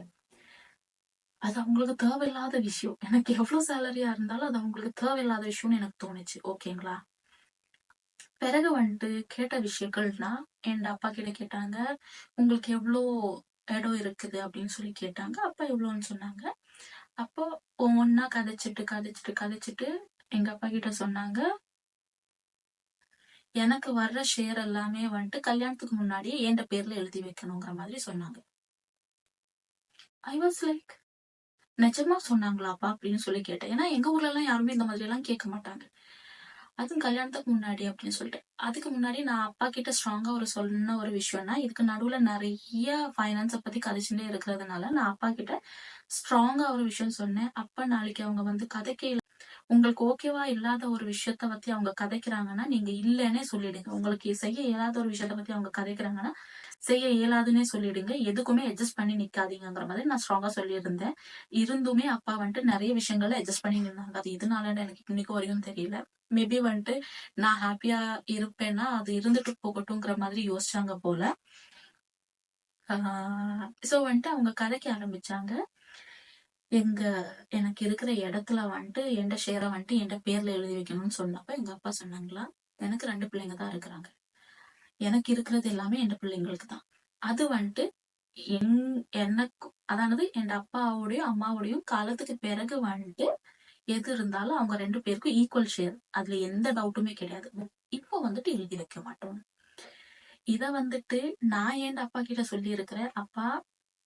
அது அவங்களுக்கு தேவையில்லாத விஷயம். எனக்கு எவ்வளவு சேலரியா இருந்தாலும் அது அவங்களுக்கு தேவையில்லாத விஷயம்னு எனக்கு தோணுச்சு. ஓகேங்களா? பிறகு வந்துட்டு கேட்ட விஷயங்கள்னா என் அப்பா கிட்ட கேட்டாங்க, உங்களுக்கு எவ்வளோ இடம் இருக்குது அப்படின்னு சொல்லி கேட்டாங்க. அப்பா எவ்வளோன்னு சொன்னாங்க. அப்போ ஒவ்வொன்னா கதைச்சிட்டு எங்க அப்பா கிட்ட சொன்னாங்க, எனக்கு வர்ற ஷேர் எல்லாமே வந்துட்டு கல்யாணத்துக்கு முன்னாடியே என் பேர்ல எழுதி வைக்கணுங்கிற மாதிரி சொன்னாங்க. ஐ வாஸ் லைக், நிஜமா சொன்னாங்களாப்பா அப்படின்னு சொல்லி கேட்டேன். ஏன்னா எங்க ஊர்ல எல்லாம் யாருமே இந்த மாதிரி எல்லாம் கேட்க மாட்டாங்க. அதுவும் கல்யாணத்துக்கு முன்னாடி அப்படின்னு சொல்லிட்டு. அதுக்கு முன்னாடி நான் அப்பா கிட்ட ஸ்ட்ராங்கா சொன்ன ஒரு விஷயம்னா, இதுக்கு நடுவுல நிறைய ஃபைனான்ஸ பத்தி கதைச்சுட்டே இருக்கிறதுனால நான் அப்பா கிட்ட ஸ்ட்ராங்கா ஒரு விஷயம் சொன்னேன். அப்பா நாளைக்கு அவங்க வந்து கதைக்கையில உங்களுக்கு ஓகேவா இல்லாத ஒரு விஷயத்த பத்தி அவங்க கதைக்கிறாங்கன்னா நீங்க இல்லன்னே சொல்லிடுங்க. உங்களுக்கு செய்ய இயலாத ஒரு விஷயத்த பத்தி அவங்க கதைக்கிறாங்கன்னா செய்ய இயலாதுன்னே சொல்லிடுங்க. எதுக்குமே அட்ஜஸ்ட் பண்ணி நிக்காதீங்கிற மாதிரி நான் ஸ்ட்ராங்கா சொல்லியிருந்தேன். இருந்துமே அப்பா வந்துட்டு நிறைய விஷயங்கள்ல அட்ஜஸ்ட் பண்ணி நின்னாங்க. அது இதனாலன்னு எனக்கு இன்னைக்கு வரைக்கும் தெரியல. மேபி வந்துட்டு நான் ஹாப்பியா இருப்பேன்னா அது இருந்துட்டு போகட்டும்ங்கிற மாதிரி யோசிச்சாங்க போல. சோ வந்துட்டு அவங்க கதைக்க ஆரம்பிச்சாங்க. எனக்கு இருக்கிற இடத்துல வந்துட்டு என் ஷேரை வந்துட்டு என் பேர்ல எழுதி வைக்கணும்னு சொன்னப்ப எங்க அப்பா சொன்னாங்களா, எனக்கு 2 பிள்ளைங்க தான் இருக்கிறாங்க. எனக்கு இருக்கிறது எல்லாமே என் பிள்ளைங்களுக்கு தான். அது வந்துட்டு எனக்கு அதானது என் அப்பாவோடையும் அம்மாவோடையும் காலத்துக்கு பிறகு வந்துட்டு எது இருந்தாலும் அவங்க 2 பேருக்கும் ஈக்குவல் ஷேர். அதுல எந்த டவுட்டுமே கிடையாது. இப்போ வந்துட்டு எழுதி வைக்க மாட்டோம். இத வந்துட்டு நான் என் அப்பா கிட்ட சொல்லி இருக்கிறேன். அப்பா,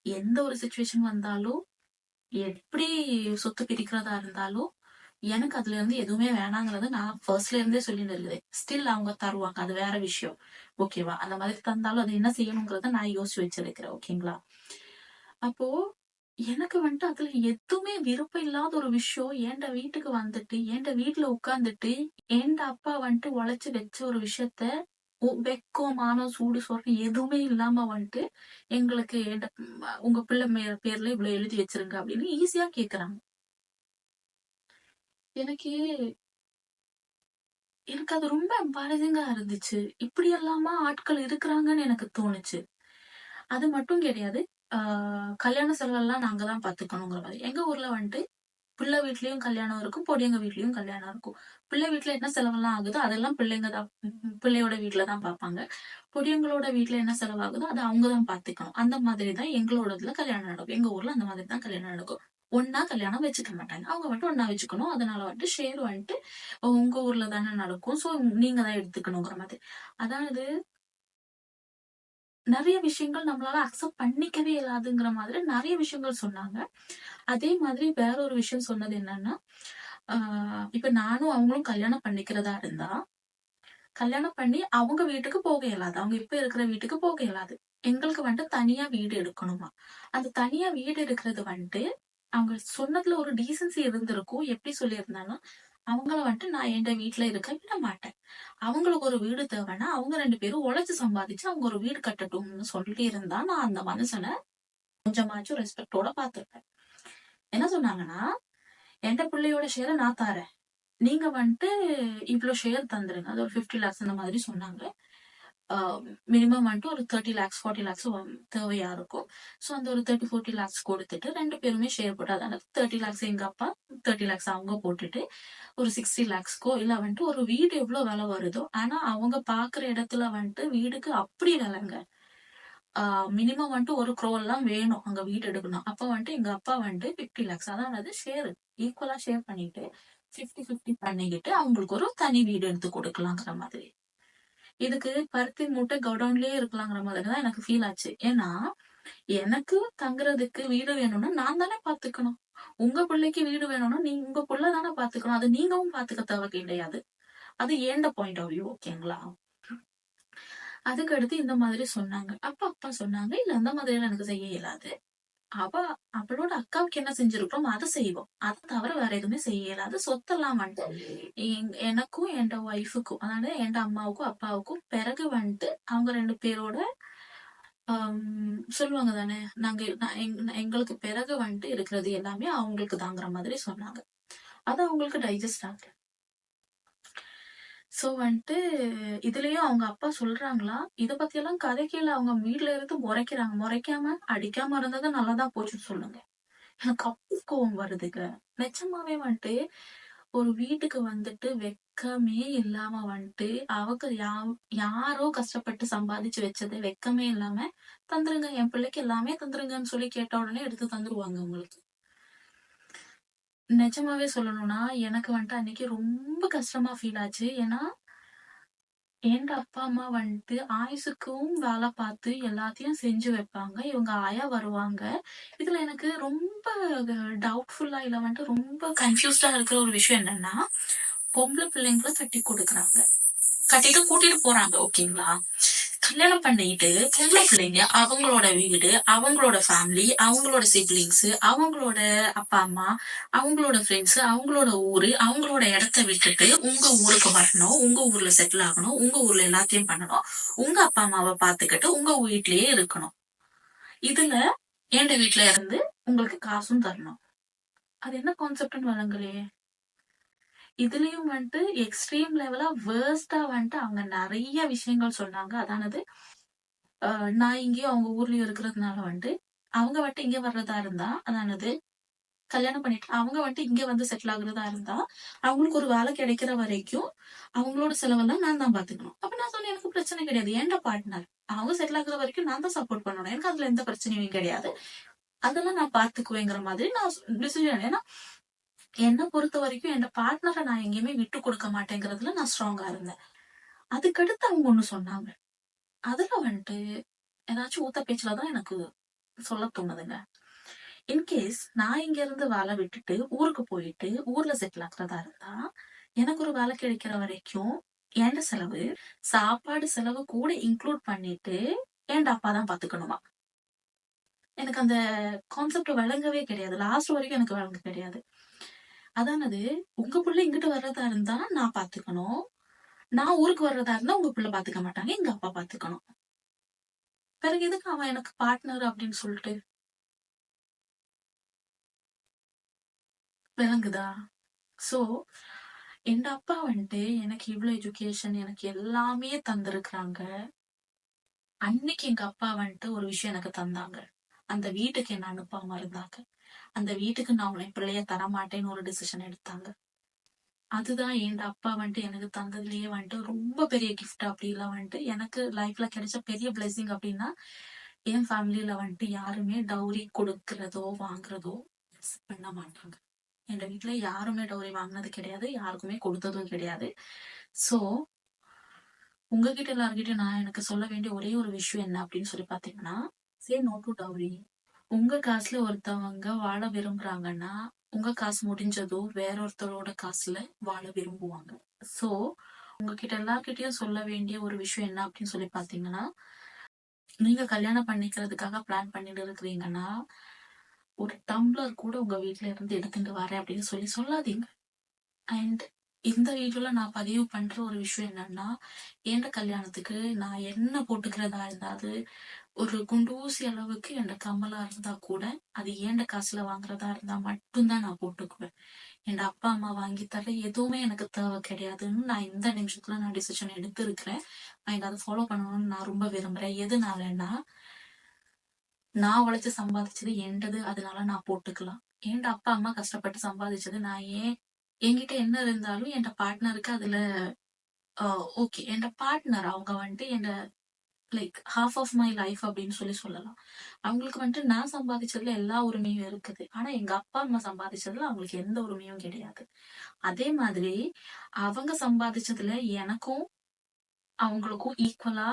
எந்த ஒரு சிச்சுவேஷன் வந்தாலும் எப்படி சொத்து பிரிக்கிறதா இருந்தாலும் எனக்கு அதுல இருந்து எதுவுமே வேணாங்கிறத நான் ஃபர்ஸ்ட்ல இருந்தே சொல்லிட்டு இருக்கிறேன். ஸ்டில் அவங்க தருவாங்க, அது வேற விஷயம். ஓகேவா? அந்த மாதிரி தந்தாலும் அது என்ன செய்யணுங்கிறத நான் யோசிச்சு வச்சிருக்கிறேன். ஓகேங்களா? அப்போ எனக்கு வந்துட்டு அதுல எதுவுமே விருப்பம் இல்லாத ஒரு விஷயம் என் வீட்டுக்கு வந்துட்டு என் வீட்டுல உட்கார்ந்துட்டு என் அப்பா வந்துட்டு உழைச்சு வச்ச ஒரு விஷயத்த வெக்கம் மானம் சூடு சொரணை எதுவுமே இல்லாம வந்துட்டு எங்களுக்கு உங்க பிள்ளை பேர்ல இவ்வளவு எழுதி வச்சிருங்க அப்படின்னு ஈஸியா கேக்குறாங்க. எனக்கு அது ரொம்ப எம்பாரசிங்கா இருந்துச்சு. இப்படி எல்லாமா ஆட்கள் இருக்கிறாங்கன்னு எனக்கு தோணுச்சு. அது மட்டும் கிடையாது. கல்யாண செலவெல்லாம் நாங்க தான் பாத்துக்கணுங்கிற மாதிரி. எங்க ஊர்ல வந்துட்டு பிள்ளை வீட்லயும் கல்யாணம் இருக்கும், பொடியங்க வீட்லயும் கல்யாணம் இருக்கும். பிள்ளை வீட்டுல என்ன செலவெல்லாம் ஆகுதோ அதெல்லாம் பிள்ளையோட வீட்டுல தான் பார்ப்பாங்க. பொடியங்களோட வீட்டுல என்ன செலவாகுதோ அதை அவங்கதான் பாத்துக்கணும். அந்த மாதிரிதான் எங்களோட இதுல கல்யாணம் நடக்கும். எங்க ஊர்ல அந்த மாதிரி தான் கல்யாணம் நடக்கும். ஒன்னா கல்யாணம் வச்சுக்க மாட்டாங்க. அவங்க மட்டும் ஒன்னா வச்சுக்கணும். அதனால வந்துட்டு ஷேர் வந்துட்டு உங்க ஊர்ல தானே நடக்கும், சோ நீங்க தான் எடுத்துக்கணுங்கிற மாதிரி. அதாவது நிறைய விஷயங்கள் நம்மளால அக்செப்ட் பண்ணிக்கவே இயலாதுங்கிற மாதிரி நிறைய விஷயங்கள் சொன்னாங்க. அதே மாதிரி வேற ஒரு விஷயம் சொன்னது என்னன்னா, இப்ப நானும் அவங்களும் கல்யாணம் பண்ணிக்கிறதா இருந்தா, கல்யாணம் பண்ணி அவங்க வீட்டுக்கு போக இயலாது. அவங்க இப்ப இருக்கிற வீட்டுக்கு போக இயலாது. எங்களுக்கு வந்துட்டு தனியா வீடு எடுக்கணுமா. அந்த தனியா வீடு எடுக்கிறது வந்துட்டு, அவங்க சொன்னதுல ஒரு டீசென்சி இருந்திருக்கும். எப்படி சொல்லியிருந்தாங்கன்னா, அவங்கள வந்துட்டு நான் என் வீட்ல இருக்க விட மாட்டேன். அவங்களுக்கு ஒரு வீடு தேவைன்னா, அவங்க 2 பேரும் உழைச்சு சம்பாதிச்சு அவங்க ஒரு வீடு கட்டட்டும்னு சொல்லியிருந்தா, நான் அந்த மனுஷன கொஞ்சமாச்சும் ரெஸ்பெக்ட்டோட பார்த்திருப்பேன். என்ன சொன்னாங்கன்னா, "என்ட பிள்ளையோட ஷேர நான் தாரேன். நீங்க வந்துட்டு இவ்ளோ ஷேர் தந்துருங்க." அது ஒரு 50 லேக்ஸ் அந்த மாதிரி சொன்னாங்க. மினிமம் வந்துட்டு ஒரு 30 லேக்ஸ் 40 லேக்ஸ் தேவையா இருக்கும். ஸோ அந்த ஒரு 30, 40 லேக்ஸ் கொடுத்துட்டு 2 பேருமே ஷேர் போட்டு அதாவது 30 லேக்ஸ் எங்க அப்பா, 30 லேக்ஸ் அவங்க போட்டுட்டு, ஒரு 60 லேக்ஸ்க்கோ இல்ல வந்துட்டு ஒரு வீடு எவ்வளோ விலை வருதோ, ஆனா அவங்க பார்க்குற இடத்துல வந்துட்டு வீடுக்கு அப்படி விலைங்க. மினிமம் வந்துட்டு 1 crore வேணும் அங்க வீடு எடுக்கணும். அப்ப வந்துட்டு எங்க அப்பா வந்துட்டு 50 லேக்ஸ் அதாவது ஷேர் ஈக்குவலா ஷேர் பண்ணிட்டு 50, 50 பண்ணிக்கிட்டு அவங்களுக்கு ஒரு தனி வீடு எடுத்து கொடுக்கலாங்கிற மாதிரி. இதுக்கு பருத்தி மூட்டை கோடவுன்லயே இருக்கலாங்கிற மாதிரி தான் எனக்கு ஃபீல் ஆச்சு. ஏன்னா, எனக்கு தங்குறதுக்கு வீடு வேணும்னா நான் தானே பார்த்துக்கணும். உங்க பிள்ளைக்கு வீடு வேணும்னா உங்க புள்ள தானே பார்த்துக்கணும். அது நீங்களும் பார்த்துக்க தேவை கிடையாது. அது ஏன்ட பாயிண்ட் ஆஃப் வியூ ஓகேங்களா? அதுக்கு அடுத்து இந்த மாதிரி சொன்னாங்க. அப்ப அப்பா சொன்னாங்க, "இல்ல அந்த மாதிரியெல்லாம் எனக்கு செய்ய இயலாது. அவ அவளோட அக்காவுக்கு என்ன செஞ்சிருக்கிறோமோ அத செய்வோம். அத தவிர வேற எதுவுமே செய்ய இயலாது. சொத்தெல்லாம் வந்துட்டு எனக்கும் என் ஒய்ஃபுக்கும் அதாவது என் அம்மாவுக்கும் அப்பாவுக்கும் பிறகு வந்துட்டு அவங்க 2 பேரோட சொல்லுவாங்க தானே, எங்களுக்கு பிறகு வந்துட்டு இருக்கிறது எல்லாமே அவங்களுக்கு தாங்கிற மாதிரி சொன்னாங்க. அது அவங்களுக்கு டைஜஸ்ட் ஆகல. சோ வந்துட்டு இதுலயும் அவங்க அப்பா சொல்றாங்களா, இத பத்தியெல்லாம் கதைக்கையில அவங்க வீட்ல இருந்து முறைக்கிறாங்க. முறைக்காம, அடிக்காம இருந்தது நல்லதா போச்சுன்னு சொல்லுங்க. எனக்கு அப்படி கோவம் வருதுங்க. நிஜமாவே வந்துட்டு, ஒரு வீட்டுக்கு வந்துட்டு வெட்கமே இல்லாம வந்துட்டு, அவங்க யாரோ கஷ்டப்பட்டு சம்பாதிச்சு வச்சது வெட்கமே இல்லாம, தந்துருங்க என் பிள்ளைக்கு எல்லாமே தந்துருங்கன்னு சொல்லி கேட்ட உடனே எடுத்து தந்துருவாங்க உங்களுக்கு. நிஜமாவே சொல்லணும்னா, எனக்கு வந்துட்டு அன்னைக்கு ரொம்ப கஷ்டமா ஃபீல் ஆச்சு. ஏன்னா, எங்க அப்பா, அம்மா வந்துட்டு ஆயுசுக்கும் வேல பார்த்து எல்லாத்தையும் செஞ்சு வைப்பாங்க. இவங்க ஆயா வருவாங்க. இதுல எனக்கு ரொம்ப டவுட்ஃபுல்லா இல்ல வந்துட்டு ரொம்ப கன்ஃப்யூஸ்டா இருக்கிற ஒரு விஷயம் என்னன்னா, பொம்பள பிள்ளைங்கள கட்டி குடுக்குறாங்க. கட்டிட்டு கூட்டிட்டு போறாங்க ஓகேங்களா? கல்யாணம் பண்ணிட்டு பொம்பள பிள்ளைங்க அவங்களோட வீடு, அவங்களோட ஃபேமிலி, அவங்களோட சிப்லிங்ஸ், அவங்களோட அப்பா, அம்மா, அவங்களோட ஃப்ரெண்ட்ஸ், அவங்களோட ஊரு, அவங்களோட இடத்த விட்டுட்டு உங்க ஊருக்கு வரணும். உங்க ஊர்ல செட்டில் ஆகணும். உங்க ஊர்ல எல்லாத்தையும் பண்ணணும். உங்க அப்பா, அம்மாவ பார்த்துக்கிட்டு உங்க வீட்லயே இருக்கணும். இதுல என்ட வீட்ல இருந்து உங்களுக்கு காசும் தரணும். அது என்ன கான்செப்ட்ன்னு வழங்கலையே. இதுலயும் வந்துட்டு எக்ஸ்ட்ரீம் லெவலா வேர்ஸ்ட்டா வந்துட்டு அவங்க நெறைய விஷயங்கள் சொன்னாங்க. அதானது நான் இங்கேயும் அவங்க ஊர்லயும் இருக்கிறதுனால வந்துட்டு, அவங்க வந்துட்டு இங்க வர்றதா இருந்தா, அதானது கல்யாணம் பண்ணிட்டு அவங்க வந்துட்டு இங்க வந்து செட்டில் ஆகுறதா இருந்தா, அவங்களுக்கு ஒரு வேலை கிடைக்கிற வரைக்கும் அவங்களோட செலவெல்லாம் நான் தான் பார்த்துக்கணும். அப்ப நான் சொன்னேன், "எனக்கு பிரச்சனை கிடையாது. ஏன்டா பார்ட்னர். அவங்க செட்டில் ஆகுற வரைக்கும் நான் தான் சப்போர்ட் பண்ணணும். எனக்கு அதுல எந்த பிரச்சனையும் கிடையாது. அதெல்லாம் நான் பார்த்துக்குவேங்கிற மாதிரி நான் டிசிஷன் ஏன்னா என்ன பொறுத்த வரைக்கும் என் பார்ட்னர நான் எங்கேயுமே விட்டு கொடுக்க மாட்டேங்கிறதுல நான் ஸ்ட்ராங்கா இருந்தேன். அதுக்கடுத்து அவங்க ஒண்ணு சொன்னாங்க. அதுல வந்துட்டு ஏதாச்சும் ஊத்த பேச்சுல தான் எனக்கு சொல்ல தோணுதுங்க. இன்கேஸ் நான் இங்க இருந்து வேலை விட்டுட்டு ஊருக்கு போயிட்டு ஊர்ல செட்டில் ஆகுறதா இருந்தா, எனக்கு ஒரு வேலை கிடைக்கிற வரைக்கும் என்ட செலவு, சாப்பாடு செலவு கூட இன்க்ளூட் பண்ணிட்டு என்ட அப்பா தான் பாத்துக்கணுமா. எனக்கு அந்த கான்செப்ட் விளங்கவே கிடையாது. லாஸ்ட் வரைக்கும் எனக்கு விளங்க கிடையாது. அதானது உங்க புள்ள இங்கிட்டு வர்றதா இருந்தா நான் பாத்துக்கணும். நான் ஊருக்கு வர்றதா இருந்தா உங்க புள்ள பாத்துக்க மாட்டாங்க. எங்க அப்பா பாத்துக்கணும். பிறகு எதுக்கு அவன் எனக்கு பார்ட்னர் அப்படின்னு சொல்லிட்டு விளங்குதா? சோ எங்க அப்பா வந்துட்டு எனக்கு இவ்ளோ எஜுகேஷன் எனக்கு எல்லாமே தந்திருக்கிறாங்க. அன்னைக்கு எங்க அப்பா வந்துட்டு ஒரு விஷயம் எனக்கு தந்தாங்க. அந்த வீட்டுக்கு என்ன அனுப்பாம இருந்தாங்க. அந்த வீட்டுக்கு நான் உன்னை பிள்ளைய தரமாட்டேன்னு ஒரு டிசிஷன் எடுத்தாங்க. அதுதான் எங்க அப்பா வந்துட்டு எனக்கு தந்ததுலயே வந்துட்டு ரொம்ப பெரிய கிஃப்ட் அப்படிலாம் வந்துட்டு எனக்கு லைஃப்ல கிடைச்ச பெரிய பிளெஸிங் அப்படின்னா என் ஃபேமிலியில வந்துட்டு யாருமே டவுரி கொடுக்கறதோ வாங்குறதோ பண்ண மாட்டாங்க. எங்க வீட்ல யாருமே டவுரி வாங்கினது கிடையாது. யாருக்குமே கொடுத்ததும் கிடையாது. சோ உங்ககிட்ட எல்லார்கிட்டயும் நான் எனக்கு சொல்ல வேண்டிய ஒரே ஒரு விஷயம் என்ன அப்படின்னு சொல்லி பாத்தீங்கன்னா, சே நோ டு டவுரி. உங்க காசுல ஒருத்தவங்க வாழ விரும்புறாங்கன்னா, உங்க காசு முடிஞ்சதும் வேற ஒருத்தரோட காசுல வாழ விரும்புவாங்க. சோ உங்ககிட்ட எல்லார்கிட்டயும் சொல்ல வேண்டிய ஒரு விஷயம் என்ன அப்படின்னு சொல்லி பாத்தீங்கன்னா, நீங்க கல்யாணம் பண்ணிக்கிறதுக்காக பிளான் பண்ணிட்டு இருக்கிறீங்கன்னா, ஒரு டம்ளர் கூட உங்க வீட்ல இருந்து எடுத்துட்டு வரேன் அப்படின்னு சொல்லி சொல்லாதீங்க. அண்ட் இந்த வீடியோல நான் பதிவு பண்ற ஒரு விஷயம் என்னன்னா, என் கல்யாணத்துக்கு நான் என்ன போட்டுக்கிறதா இருந்தாது, ஒரு குண்டூசி அளவுக்கு என் கம்மலா இருந்தா கூட, அது ஏண்ட காசுல வாங்குறதா இருந்தா மட்டும்தான் நான் போட்டுக்குவேன். என் அப்பா அம்மா வாங்கி தர எதுவுமே எனக்கு தேவை கிடையாதுன்னு நான் இந்த நிமிஷத்துல நான் டிசிஷன் எடுத்திருக்கிறேன். அண்ட் அதை ஃபாலோ பண்ணணும்னு நான் ரொம்ப விரும்புறேன். எதுனாலன்னா, நான் உழைச்சு சம்பாதிச்சது என்டது, அதனால நான் போட்டுக்கலாம். என் அப்பா அம்மா கஷ்டப்பட்டு சம்பாதிச்சது நான் ஏன் என்கிட்ட என்ன இருந்தாலும் என் பார்ட்னருக்கு அதுல ஓகே. என் பார்ட்னர் அவங்க வந்துட்டு like half of my life அப்படின்னு சொல்லலாம். அவங்களுக்கு வந்துட்டு நான் சம்பாதிச்சதுல எல்லா உரிமையும் இருக்குது. ஆனா எங்க அப்பா அம்மா சம்பாதிச்சதுல அவங்களுக்கு எந்த உரிமையும் கிடையாது. அதே மாதிரி அவங்க சம்பாதிச்சதுல எனக்கும் அவங்களுக்கும் ஈக்குவலா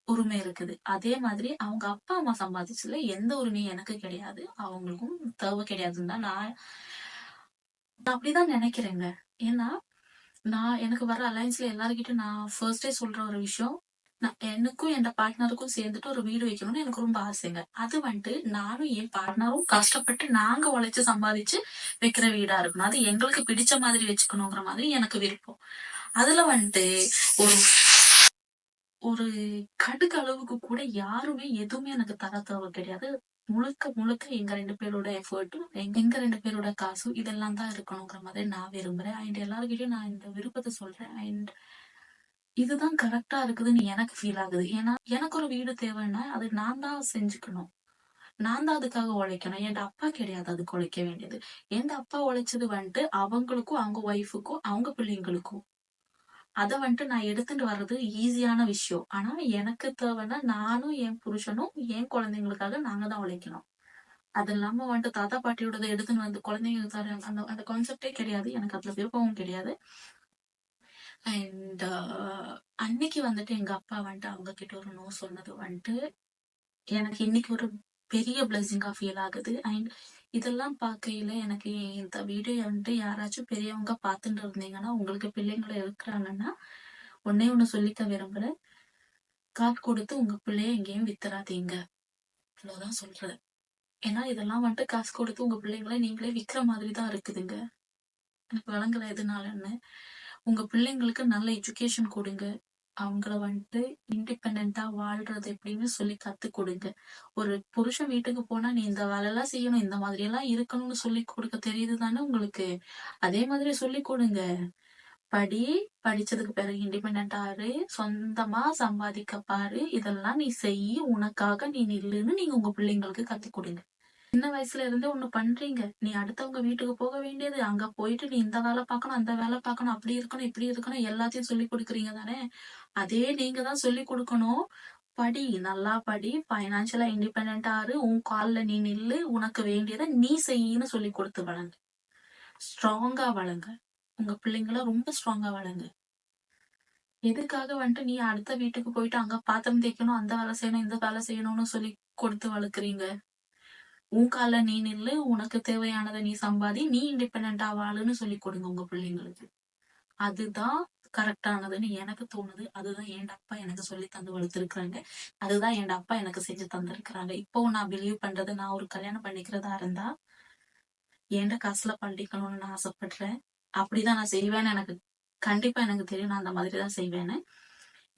உரிமை இருக்குது. அதே மாதிரி அவங்க அப்பா அம்மா சம்பாதிச்சதுல எந்த உரிமையும் எனக்கு கிடையாது. அவங்களுக்கும் தேவை கிடையாதுன்னு தான் நான் அப்படிதான் நினைக்கிறேங்க. ஏன்னா எனக்கு வர அலைன்ஸ்ல எல்லார்கிட்டயும் நான் ஃபர்ஸ்டே சொல்ற ஒரு விஷயம், எனக்கும் என் பார்ட்னருக்கும் சேர்ந்துட்டு ஒரு வீடு வைக்கணும்னு எனக்கு ரொம்ப ஆசைங்க. அது வந்துட்டு நானும் என் பார்ட்னரும் கஷ்டப்பட்டு நாங்க உழைச்சு சம்பாதிச்சு வைக்கிற வீடா இருக்கணும். அது எங்களுக்கு பிடிச்ச மாதிரி வச்சுக்கணுங்கிற மாதிரி எனக்கு விருப்பம். அதுல வந்துட்டு ஒரு ஒரு கடுகு அளவுக்கு கூட யாருமே எதுவுமே எனக்கு தர தேவை கிடையாது. முழுக்க முழுக்க எங்க 2 பேரோட எஃபர்ட்டும், எங்க 2 பேரோட காசும் இதெல்லாம் தான் இருக்கணுங்கிற மாதிரி நான் விரும்புறேன். அண்ட் எல்லார்கிட்டயும் நான் இந்த விருப்பத்தை சொல்றேன். அண்ட் இதுதான் கரெக்டா இருக்குதுன்னு எனக்கு ஃபீல் ஆகுது. ஏன்னா எனக்கு ஒரு வீடு தேவைன்னா அது நான் தான் செஞ்சுக்கணும். நான் தான் அதுக்காக உழைக்கணும். என் அப்பா கிடையாது அதுக்கு உழைக்க வேண்டியது. என் அப்பா உழைச்சது வந்துட்டு அவங்களுக்கும், அவங்க ஒய்ஃபுக்கும், அவங்க பிள்ளைங்களுக்கும். அத வந்துட்டு நான் எடுத்துட்டு வர்றது ஈஸியான விஷயம். ஆனா எனக்கு தேவைன்னா நானும் என் புருஷனும் என் குழந்தைங்களுக்காக நாங்க தான் உழைக்கணும். அது இல்லாம வந்துட்டு தாத்தா பாட்டியோடத எடுத்துன்னு வந்து குழந்தைங்களுக்கு தரேன் அந்த அந்த கான்செப்டே கிடையாது. எனக்கு அதுல விருப்பமும் கிடையாது. அண்ட் அன்னைக்கு வந்துட்டு எங்க அப்பா வந்துட்டு அவங்க கிட்ட ஒரு நோ சொன்னது வந்துட்டு எனக்கு இன்னைக்கு ஒரு பெரிய பிளெஸிங்கா ஃபீல் ஆகுது. அண்ட் இதெல்லாம் பார்க்கையில எனக்கு இந்த வீடியோ வந்துட்டு யாராச்சும் பெரியவங்க பார்த்துட்டு இருந்தீங்கன்னா, உங்களுக்கு பிள்ளைங்களை இருக்கிறாங்கன்னா, ஒன்னே ஒண்ணு சொல்லிக்க விரும்புறேன். காசு கொடுத்து உங்க பிள்ளைய எங்கேயும் வித்துறாதீங்க. அவ்வளவுதான் சொல்றேன். ஏன்னா இதெல்லாம் வந்துட்டு காசு கொடுத்து உங்க பிள்ளைங்களை நீங்களே விக்கிற மாதிரி தான் இருக்குதுங்க. எனக்கு விளங்கல எதுனாலன்னு. உங்க பிள்ளைங்களுக்கு நல்ல எஜுகேஷன் கொடுங்க. அவங்கள வந்துட்டு இண்டிபெண்டா வாழ்றது எப்படின்னு சொல்லி கத்து கொடுங்க. ஒரு புருஷன் வீட்டுக்கு போனா நீ இந்த வேலை எல்லாம் செய்யணும், இந்த மாதிரி எல்லாம் இருக்கணும்னு சொல்லி கொடுக்க தெரியுது தானே உங்களுக்கு. அதே மாதிரி சொல்லி கொடுங்க. படி, படிச்சதுக்கு பிறகு இண்டிபெண்டா இரு, சொந்தமா சம்பாதிக்க பாரு, இதெல்லாம் நீ செய், உனக்காக நீ நில்லுன்னு நீங்க உங்க பிள்ளைங்களுக்கு கத்து கொடுங்க. சின்ன வயசுல இருந்தே ஒண்ணு பண்றீங்க. நீ அடுத்தவங்க வீட்டுக்கு போக வேண்டியது, அங்க போயிட்டு நீ இந்த வேலை பார்க்கணும், அந்த வேலை பார்க்கணும், அப்படி இருக்கணும், இப்படி இருக்கணும், எல்லாத்தையும் சொல்லி கொடுக்குறீங்க தானே. அதே நீங்க தான் சொல்லி கொடுக்கணும். படி, நல்லா படி, பைனான்சியலா இண்டிபெண்டா இரு, உன் கால்ல நீ நில்லு, உனக்கு வேண்டியதை நீ செய்யின்னு சொல்லி கொடுத்து வளங்க. ஸ்ட்ராங்கா வளங்க. உங்க பிள்ளைங்கள ரொம்ப ஸ்ட்ராங்கா வளங்க. எதுக்காக வந்துட்டு நீ அடுத்த வீட்டுக்கு போயிட்டு அங்க பாத்திரம் தேய்க்கணும், அந்த வேலை செய்யணும், இந்த வேலை செய்யணும்னு சொல்லி கொடுத்து வளர்க்குறீங்க. உன் கால நீ நில்லு, உனக்கு தேவையானதை நீ சம்பாதி, நீ இண்டிபெண்டா வாழுன்னு சொல்லி கொடுங்க உங்க பிள்ளைங்களுக்கு. அதுதான் கரெக்டானதுன்னு எனக்கு தோணுது. அதுதான் என் அப்பா எனக்கு சொல்லி தந்து வளர்த்துருக்காங்க. அதுதான் என் அப்பா எனக்கு செஞ்சு தந்திருக்கிறாங்க. இப்போ நான் பிலீவ் பண்றது, நான் ஒரு கல்யாணம் பண்ணிக்கிறதா இருந்தா என்ட காசுல பண்ணிக்கணும்னு நான் ஆசைப்படுறேன். அப்படிதான் நான் செய்வேன்னு எனக்கு கண்டிப்பா எனக்கு தெரியும். நான் அந்த மாதிரிதான் செய்வேன்னு.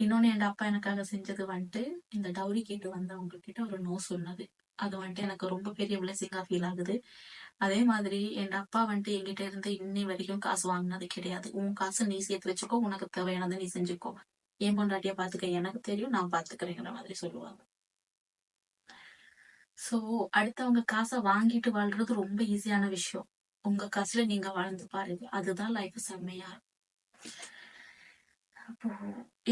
இன்னொன்னு என் அப்பா எனக்காக செஞ்சது வந்துட்டு, இந்த டவுரி கேட்டு வந்தவங்க கிட்ட ஒரு நோ சொன்னது. அது வந்துட்டு எனக்கு ரொம்ப பெரிய பிளெஸிங்கா ஃபீல் ஆகுது. அதே மாதிரி என் அப்பா வந்துட்டு என்கிட்ட இருந்து இன்னி வரைக்கும் காசு வாங்கினது கிடையாது. உன் காசு நீ சேர்த்து வச்சுக்கோ, உனக்கு தேவையானதை நீ செஞ்சுக்கோ, என் பொண்டாட்டிய பாத்துக்க எனக்கு தெரியும், நான் பாத்துக்கிறேங்கிற மாதிரி சொல்லுவாங்க. சோ அடுத்தவங்க காசை வாங்கிட்டு வாழ்றது ரொம்ப ஈஸியான விஷயம். உங்க காசுல நீங்க வாழ்ந்து பாருங்க. அதுதான் லைஃப் செம்மையா இருக்கும். அப்போ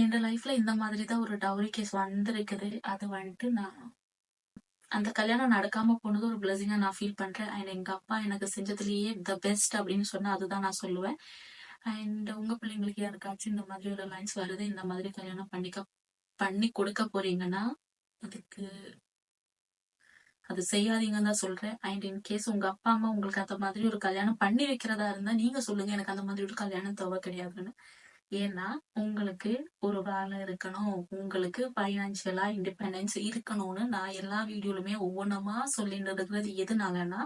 என் லைஃப்ல இந்த மாதிரிதான் ஒரு டவுரி கேஸ் வந்திருக்குது. அது வந்துட்டு நான் அந்த கல்யாணம் நடக்காம போனது ஒரு பிளஸிங்கா நான் ஃபீல் பண்றேன். அண்ட் எங்க அப்பா எனக்கு செஞ்சதுலயே த பெஸ்ட் அப்படின்னு சொன்னா அதுதான் நான் சொல்லுவேன். அண்ட் உங்க பிள்ளைங்களுக்கு யாருக்காச்சும் இந்த மாதிரி ஒரு லைன்ஸ் வருது, இந்த மாதிரி கல்யாணம் பண்ணி கொடுக்க போறீங்கன்னா அதுக்கு அது செய்யாதீங்கன்னு தான் சொல்றேன். அண்ட் இன் கேஸ் உங்க அப்பா அம்மா உங்களுக்கு அந்த மாதிரி ஒரு கல்யாணம் பண்ணி வைக்கிறதா இருந்தா நீங்க சொல்லுங்க, எனக்கு அந்த மாதிரி ஒரு கல்யாணம் தேவை கிடையாதுன்னு. ஏன்னா உங்களுக்கு ஒரு வேலை இருக்கணும், உங்களுக்கு ஃபைனான்சியலா இண்டிபெண்டன்ஸ் இருக்கணும்னு நான் எல்லா வீடியோலுமே ஒவ்வொன்றமா சொல்லிட்டு இருக்கிறது எதுனாலன்னா,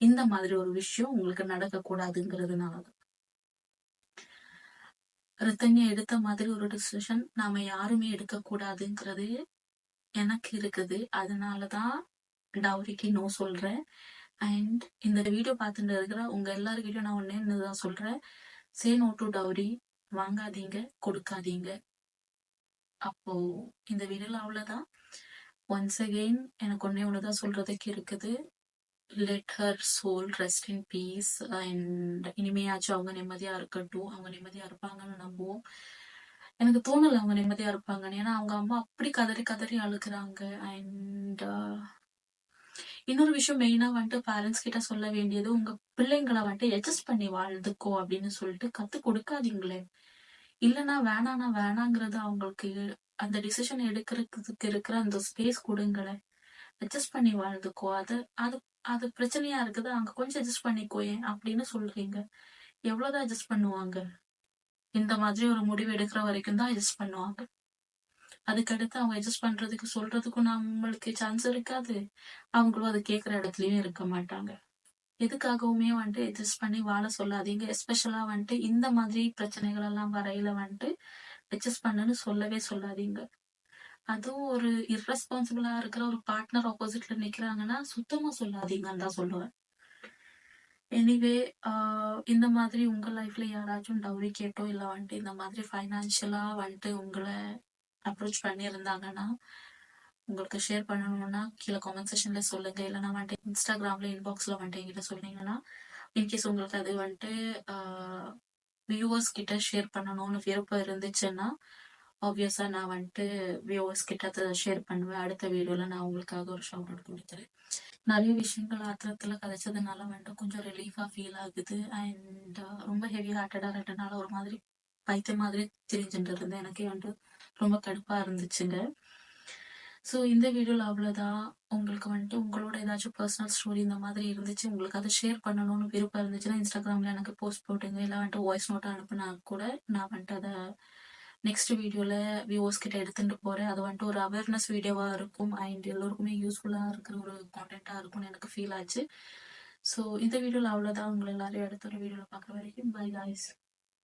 இந்த மாதிரி ஒரு விஷயம் உங்களுக்கு நடக்கக்கூடாதுங்கிறதுனாலதான். ரித்தன்யா எடுத்த மாதிரி ஒரு டிசிஷன் நாம யாருமே எடுக்க கூடாதுங்கிறது எனக்கு இருக்குது. அதனாலதான் டவுரிக்கு நோ சொல்றேன். அண்ட் இந்த வீடியோ பார்த்துட்டு இருக்கிற உங்க எல்லாருக்கிட்டையும் நான் ஒன்னே சொல்றேன், சே நோ டு டவுரி. வாங்காதீங்க, கொடுக்காதீங்க. அப்போ இந்த வீடியோல அவ்வளவுதான். ஒன்ஸ் அகெயின் எனக்கு ஒண்ணுதான் சொல்றதுக்கு இருக்குது. Let her soul rest in peace. And இனிமையாச்சும் அவங்க நிம்மதியா இருக்கட்டும், அவங்க நிம்மதியா இருப்பாங்கன்னு நம்புவோம். எனக்கு தோணல அவங்க நிம்மதியா இருப்பாங்கன்னு. ஏன்னா அவங்க அம்மா அப்படி கதறி கதறி அழுகுறாங்க. அண்ட் இன்னொரு விஷயம் மெயினா வந்துட்டு பேரண்ட்ஸ் கிட்ட சொல்ல வேண்டியது, உங்க பிள்ளைங்களை வந்துட்டு அட்ஜஸ்ட் பண்ணி வாழ்ந்துக்கோ அப்படின்னு சொல்லிட்டு கத்து கொடுக்காதீங்களே. இல்லைன்னா வேணானா வேணாங்கிறது அவங்களுக்கு அந்த டிசிஷன் எடுக்கிறதுக்கு இருக்கிற அந்த ஸ்பேஸ் கொடுங்களேன். அட்ஜஸ்ட் பண்ணி வாழ்ந்துக்கோ, அது அது அது பிரச்சனையா இருக்குது, அங்க கொஞ்சம் அட்ஜஸ்ட் பண்ணிக்கோயேன் அப்படின்னு சொல்றீங்க. எவ்வளவுதான் அட்ஜஸ்ட் பண்ணுவாங்க? இந்த மாதிரி ஒரு முடிவு எடுக்கிற வரைக்கும் தான் அட்ஜஸ்ட் பண்ணுவாங்க. அதுக்கடுத்து அவங்க அட்ஜஸ்ட் பண்றதுக்கு சொல்றதுக்கும் நம்மளுக்கு சான்ஸ் இருக்காது, அவங்களும் அது கேட்குற இடத்துலயும் இருக்க மாட்டாங்க. எதுக்காகவுமே வந்துட்டு அட்ஜஸ்ட் பண்ணி வாழ சொல்லாதீங்க. எஸ்பெஷலா வந்துட்டு இந்த மாதிரி பிரச்சனைகள் எல்லாம் வரையில வந்துட்டு அட்ஜஸ்ட் பண்ணுன்னு சொல்லவே சொல்லாதீங்க. அதுவும் ஒரு இர்ரெஸ்பான்சிபிளா இருக்கிற ஒரு பார்ட்னர் ஆப்போசிட்ல நிக்கிறாங்கன்னா சுத்தமா சொல்லாதீங்கன்னு தான் சொல்லுவேன். எனிவே இந்த மாதிரி உங்க லைஃப்ல யாராச்சும் டவுரி கேட்டோ இல்ல வந்துட்டு இந்த மாதிரி ஃபைனான்சியலா வந்துட்டு உங்களை அப்ரோச் பண்ணியிருந்தாங்கன்னா, உங்களுக்கு ஷேர் பண்ணணும்னா கீழே காமெண்ட் செக்ஷன்ல சொல்லுங்க. இல்லைன்னா வந்துட்டு இன்ஸ்டாகிராம்ல இன்பாக்ஸ்ல வந்துட்டு என்கிட்ட சொன்னீங்கன்னா, இன்கேஸ் உங்களுக்கு அது வந்துட்டு வியூவர்ஸ் கிட்ட ஷேர் பண்ணணும்னு விருப்பம் இருந்துச்சுன்னா ஆப்வியஸா நான் வந்துட்டு வியூவர்ஸ் கிட்ட அதை ஷேர் பண்ணுவேன். அடுத்த வீடியோல நான் உங்களுக்காக ஒரு ஷவுட் அவுட் கொடுத்துறேன். நிறைய விஷயங்கள் ஆத்திரத்துல கதைச்சதுனால வந்துட்டு கொஞ்சம் ரிலீஃபா ஃபீல் ஆகுது. அண்ட் ரொம்ப ஹெவி ஹார்ட்டடா 2 நாள் ஒரு மாதிரி பைத்திய மாதிரி திரிஞ்சுட்டு இருந்தேன். எனக்கே வந்துட்டு ரொம்ப கடுப்பா இருந்துச்சுங்க. ஸோ இந்த வீடியோல அவ்வளவுதான். உங்களுக்கு வந்துட்டு உங்களோட ஏதாச்சும் பர்சனல் ஸ்டோரி இந்த மாதிரி இருந்துச்சு, உங்களுக்கு அதை ஷேர் பண்ணணும்னு விருப்பம் இருந்துச்சுன்னா இன்ஸ்டாகிராம்ல எனக்கு போஸ்ட் போட்டுங்க. இல்லை வந்துட்டு வாய்ஸ் நோட்டா அனுப்புனா கூட நான் வந்துட்டு அதை நெக்ஸ்ட் வீடியோல வியூவர்ஸ் கிட்ட எடுத்துட்டு போறேன். அது வந்துட்டு ஒரு அவேர்னஸ் வீடியோவா இருக்கும் அண்ட் எல்லோருக்குமே யூஸ்ஃபுல்லா இருக்கிற ஒரு கான்டென்ட்டா இருக்கும்னு எனக்கு ஃபீல் ஆச்சு. ஸோ இந்த வீடியோல அவ்வளவுதான். உங்களை எல்லாரையும் அடுத்த ஒரு வீடியோல பார்க்குற வரைக்கும் பை காய்ஸ்.